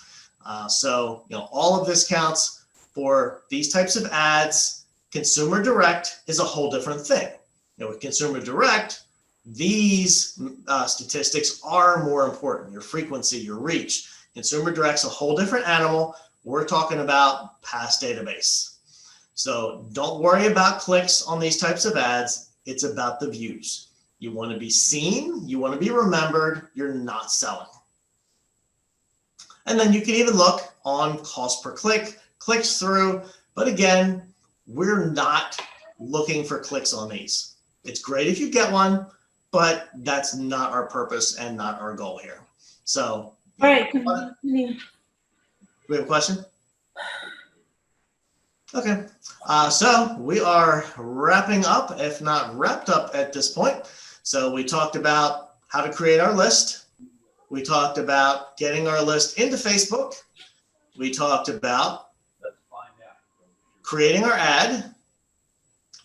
So, all of this counts for these types of ads. Consumer direct is a whole different thing. With consumer direct, these statistics are more important. Your frequency, your reach. Consumer direct's a whole different animal. We're talking about past database. So don't worry about clicks on these types of ads. It's about the views. You want to be seen. You want to be remembered. You're not selling. And then you can even look on cost per click, clicks through. But again, we're not looking for clicks on these. It's great if you get one, but that's not our purpose and not our goal here. So, all right. Do we have a question? Okay. So we are wrapping up, if not wrapped up at this point. So we talked about how to create our list. We talked about getting our list into Facebook. We talked about creating our ad.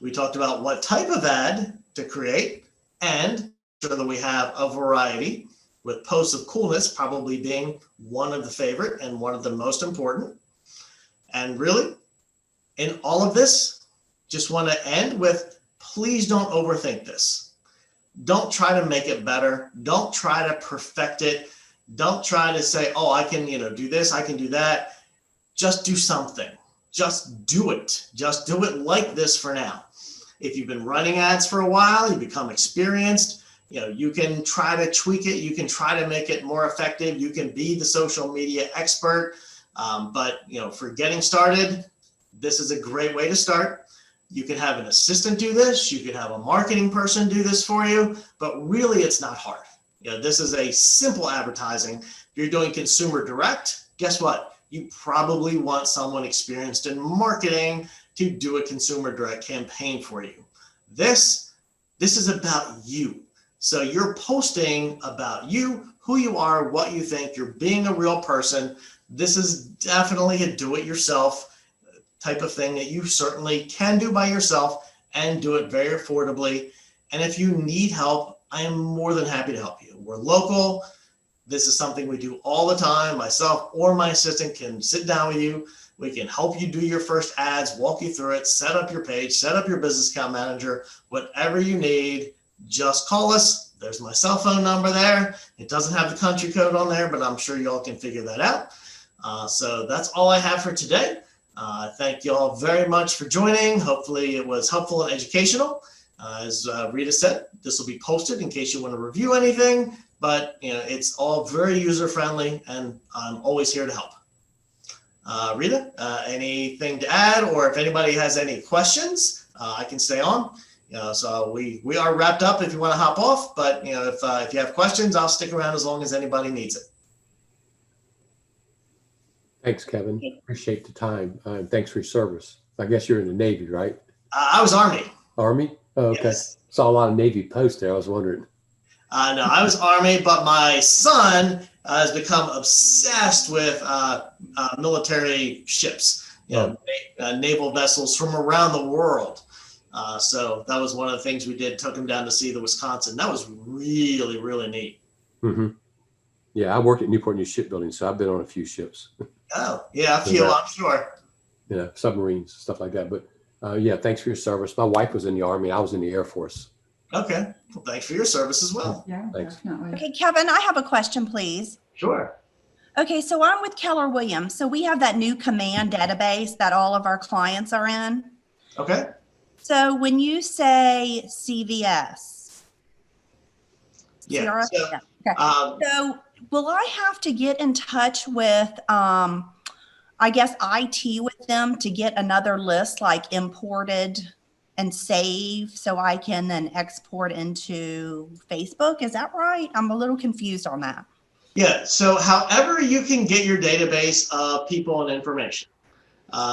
We talked about what type of ad to create and sure that we have a variety, with posts of coolness probably being one of the favorite and one of the most important. And really, in all of this, just want to end with, please don't overthink this. Don't try to make it better. Don't try to perfect it. Don't try to say, oh, I can, do this, I can do that. Just do something. Just do it. Just do it like this for now. If you've been running ads for a while, you become experienced, you can try to tweak it. You can try to make it more effective. You can be the social media expert. But for getting started, this is a great way to start. You can have an assistant do this. You can have a marketing person do this for you, but really it's not hard. This is a simple advertising. If you're doing consumer direct, guess what? You probably want someone experienced in marketing to do a consumer direct campaign for you. This is about you. So you're posting about you, who you are, what you think. You're being a real person. This is definitely a do-it-yourself type of thing that you certainly can do by yourself and do it very affordably. And if you need help, I am more than happy to help you. We're local. This is something we do all the time. Myself or my assistant can sit down with you. We can help you do your first ads, walk you through it, set up your page, set up your business account manager, whatever you need. Just call us. There's my cell phone number there. It doesn't have the country code on there, but I'm sure y'all can figure that out. So that's all I have for today. Thank you all very much for joining. Hopefully it was helpful and educational. As Rita said, this will be posted in case you want to review anything, but it's all very user-friendly and I'm always here to help. Rita, anything to add, or if anybody has any questions, I can stay on. So we are wrapped up if you want to hop off, but if you have questions, I'll stick around as long as anybody needs it. Thanks, Kevin. Appreciate the time. Thanks for your service. I guess you're in the Navy, right? I was Army. Army? Oh, okay. Yes. Saw a lot of Navy posts there. I was wondering. No, I was Army, but my son has become obsessed with military ships, naval vessels from around the world. So that was one of the things we did, took him down to see the Wisconsin. That was really, really neat. Mm-hmm. Yeah, I work at Newport News Shipbuilding, so I've been on a few ships. Oh, yeah, a few, I'm sure. Yeah, submarines, stuff like that. But yeah, thanks for your service. My wife was in the Army. I was in the Air Force. Okay. Well, thanks for your service as well. Yeah, Thanks. definitely. Okay, Kevin, I have a question, please. Sure. Okay, so I'm with Keller Williams. So we have that new command database that all of our clients are in. Okay. So when you say CVS, Yeah. CRS, So, yeah, okay. So will I have to get in touch with, I guess, IT with them to get another list like imported and save so I can then export into Facebook? Is that right? I'm a little confused on that. yeah. So however you can get your database of people and information.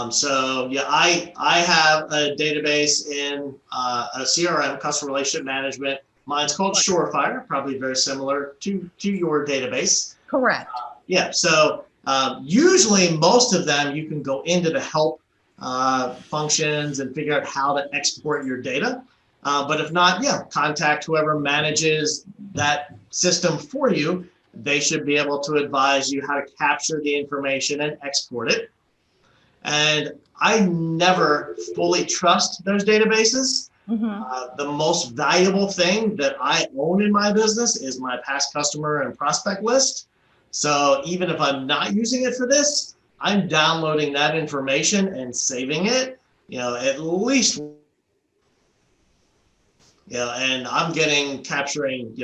So yeah, I have a database in a CRM, customer relationship management. Mine's called Surefire, probably very similar to your database. Correct. Yeah. So usually most of them you can go into the help functions and figure out how to export your data. But if not, yeah, contact whoever manages that system for you. They should be able to advise you how to capture the information and export it. And I never fully trust those databases. Mm-hmm. The most valuable thing that I own in my business is my past customer and prospect list. So even if I'm not using it for this, I'm downloading that information and saving it, at least, and I'm capturing,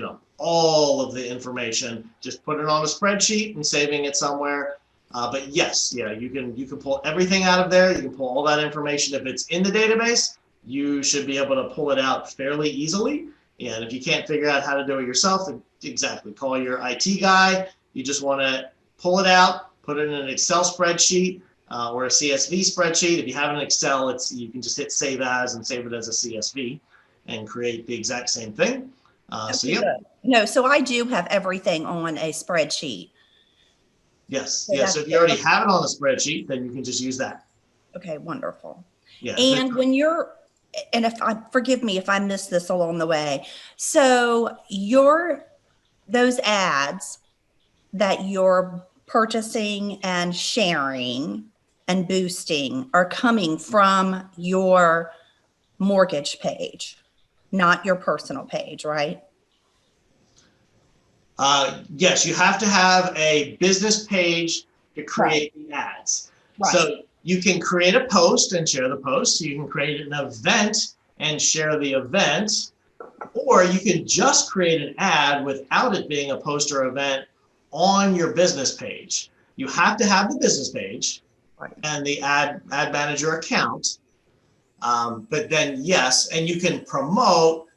all of the information, just put it on a spreadsheet and saving it somewhere. But yes, you can pull everything out of there. You can pull all that information. If it's in the database, you should be able to pull it out fairly easily. And if you can't figure out how to do it yourself, then exactly, call your IT guy. You just want to pull it out, put it in an Excel spreadsheet or a CSV spreadsheet. If you have an Excel, you can just hit save as and save it as a CSV and create the exact same thing. So yeah. No, so I do have everything on a spreadsheet. Yes. Yeah. So if you already have it on a spreadsheet, then you can just use that. Okay, wonderful. Yeah. And when forgive me if I missed this along the way. So those ads that you're purchasing and sharing and boosting are coming from your mortgage page, not your personal page, right? Yes, you have to have a business page to create the ads. Right. So you can create a post and share the post. You can create an event and share the event, or you can just create an ad without it being a post or event on your business page. You have to have the business page and the ad manager account. But then yes, and you can promote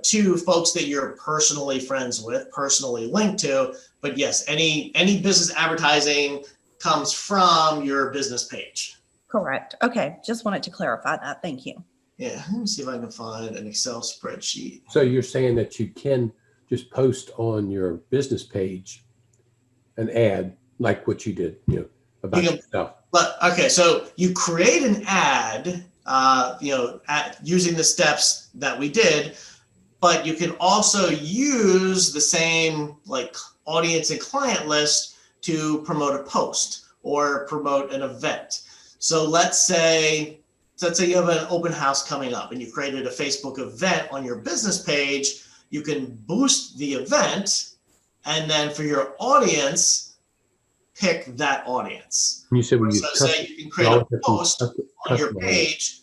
to folks that you're personally friends with, personally linked to. But yes, any business advertising comes from your business page. Correct. Okay. Just wanted to clarify that. Thank you. Yeah. Let me see if I can find an Excel spreadsheet. So you're saying that you can just post on your business page an ad like what you did, about yourself. But okay, so you create an ad, using the steps that we did. But you can also use the same audience and client list to promote a post or promote an event. So let's say you have an open house coming up and you created a Facebook event on your business page. You can boost the event, and then for your audience, pick that audience. You said say you can create a post on your page,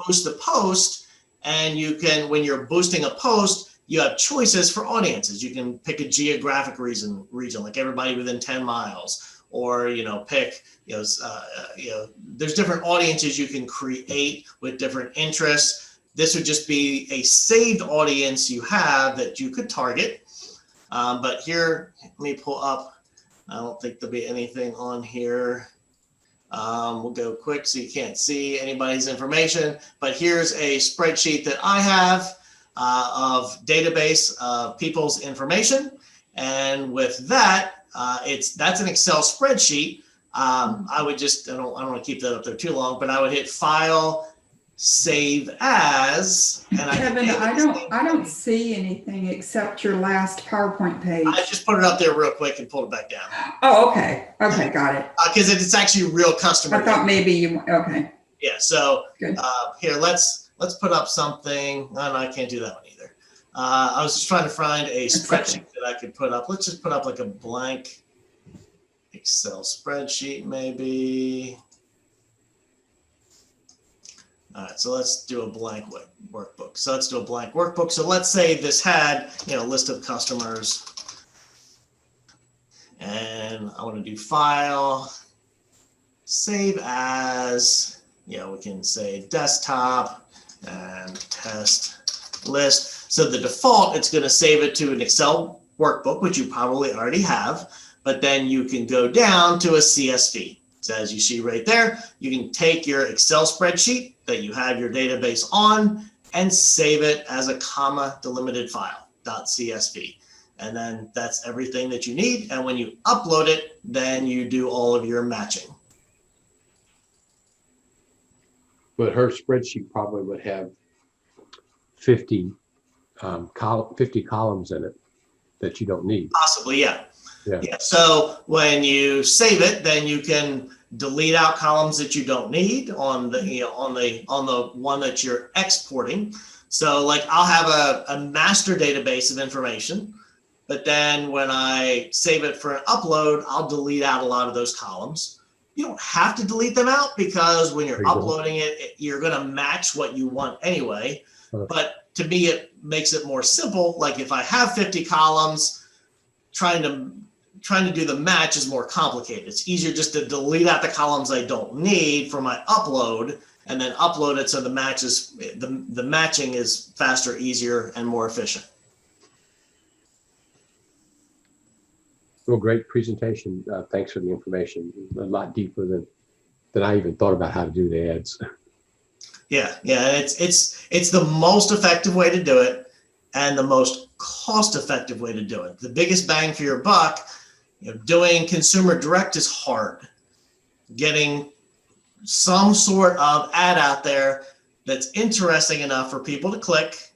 boost the post. And you can, when you're boosting a post, you have choices for audiences. You can pick a geographic region, like everybody within 10 miles, or, pick, there's different audiences you can create with different interests. This would just be a saved audience you have that you could target. But here, let me pull up. I don't think there'll be anything on here. We'll go quick so you can't see anybody's information, but here's a spreadsheet that I have of database of people's information. And with that, that's an Excel spreadsheet. I would just, I don't want to keep that up there too long, but I would hit File, Save As, and Kevin, I don't see anything except your last PowerPoint page. I just put it up there real quick and pulled it back down. Oh, okay. Okay, got it. Because it's actually real customer. I thought maybe you, okay. Yeah, so Good. Here, let's put up something. No, I can't do that one either. I was just trying to find a spreadsheet that I could put up. Let's just put up like a blank Excel spreadsheet, maybe. All right, so let's do a blank workbook. So let's do a blank workbook. So let's say this had, list of customers. And I want to do File, Save As, we can say desktop and test list. So the default, it's going to save it to an Excel workbook, which you probably already have, but then you can go down to a CSV. So as you see right there, you can take your Excel spreadsheet that you have your database on and save it as a comma delimited file, .csv. And then that's everything that you need. And when you upload it, then you do all of your matching. But her spreadsheet probably would have 50 columns in it that you don't need. Possibly, yeah. So when you save it, then you can delete out columns that you don't need on the on the one that you're exporting. So like I'll have a master database of information, but then when I save it for an upload, I'll delete out a lot of those columns. You don't have to delete them out because when you're uploading it, you're going to match what you want anyway. But to me, it makes it more simple. Like if I have 50 columns, trying to do the match is more complicated. It's easier just to delete out the columns I don't need for my upload and then upload it so the matching is faster, easier, and more efficient. Well, great presentation. Thanks for the information. A lot deeper than I even thought about how to do the ads. Yeah. It's the most effective way to do it and the most cost-effective way to do it. The biggest bang for your buck. Doing consumer direct is hard. Getting some sort of ad out there that's interesting enough for people to click,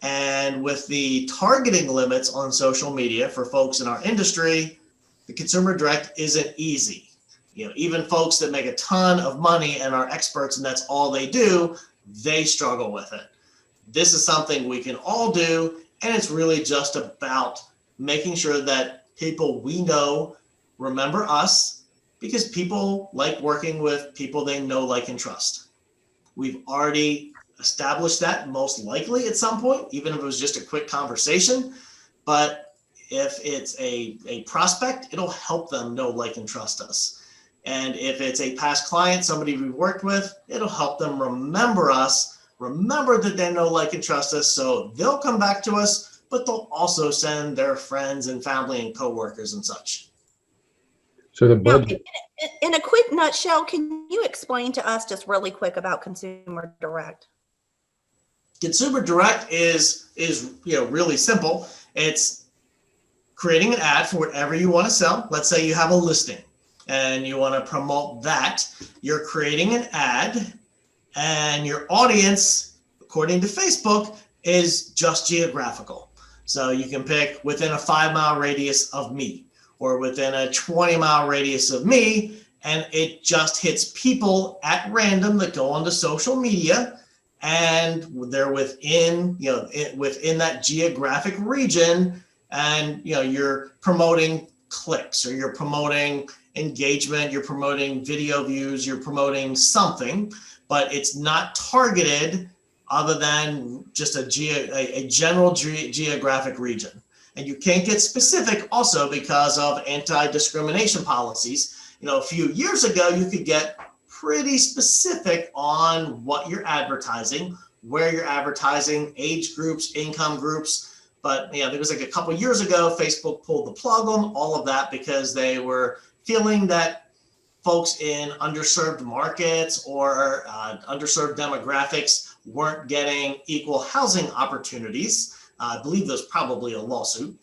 and with the targeting limits on social media for folks in our industry, the consumer direct isn't easy. Even folks that make a ton of money and are experts and that's all they do, they struggle with it. This is something we can all do, and it's really just about making sure that people we know remember us, because people like working with people they know, like, and trust. We've already established that most likely at some point, even if it was just a quick conversation. But if it's a prospect, it'll help them know, like, and trust us. And if it's a past client, somebody we've worked with, it'll help them remember us, remember that they know, like, and trust us. So they'll come back to us, but they'll also send their friends and family and coworkers and such. So the Now, budget. in a quick nutshell, can you explain to us just really quick about Consumer Direct? Consumer Direct is really simple. It's creating an ad for whatever you want to sell. Let's say you have a listing and you want to promote that. You're creating an ad, and your audience, according to Facebook, is just geographical. So you can pick within a 5-mile radius of me, or within a 20-mile radius of me, and it just hits people at random that go onto social media, and they're within that geographic region, and you're promoting clicks, or you're promoting engagement, you're promoting video views, you're promoting something, but it's not targeted other than just a general geographic region. And you can't get specific also because of anti-discrimination policies. A few years ago, you could get pretty specific on what you're advertising, where you're advertising, age groups, income groups. But there was like a couple years ago, Facebook pulled the plug on all of that because they were feeling that folks in underserved markets or underserved demographics weren't getting equal housing opportunities. I believe there's probably a lawsuit.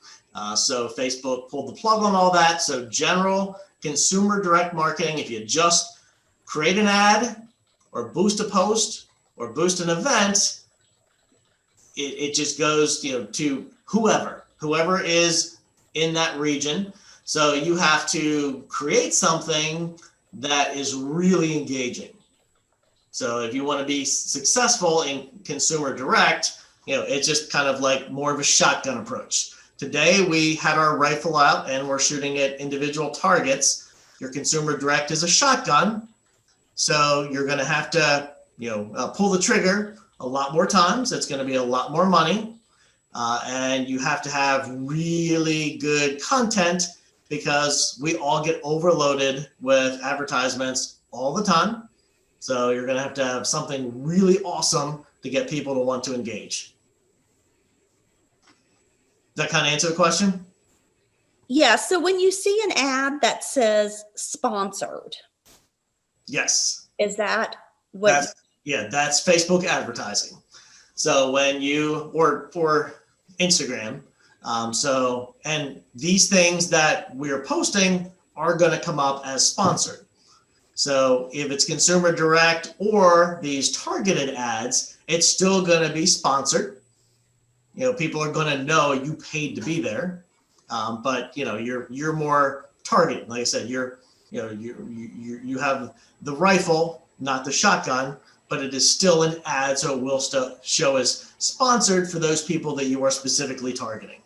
So Facebook pulled the plug on all that. So general consumer direct marketing, if you just create an ad or boost a post or boost an event, it just goes, to whoever is in that region. So you have to create something that is really engaging. So if you want to be successful in consumer direct, it's just kind of like more of a shotgun approach. Today we had our rifle out and we're shooting at individual targets. Your consumer direct is a shotgun. So you're going to have to, pull the trigger a lot more times. It's going to be a lot more money. And you have to have really good content because we all get overloaded with advertisements all the time. So you're going to have something really awesome to get people to want to engage. Does that kind of answer the question? Yeah. So when you see an ad that says sponsored, Yes. is that what? That's Facebook advertising. So when you, or for Instagram, and these things that we're posting are going to come up as sponsored. So if it's consumer direct or these targeted ads, it's still going to be sponsored. People are going to know you paid to be there, but you're more targeted. Like I said, you have the rifle, not the shotgun, but it is still an ad, so it will still show as sponsored for those people that you are specifically targeting.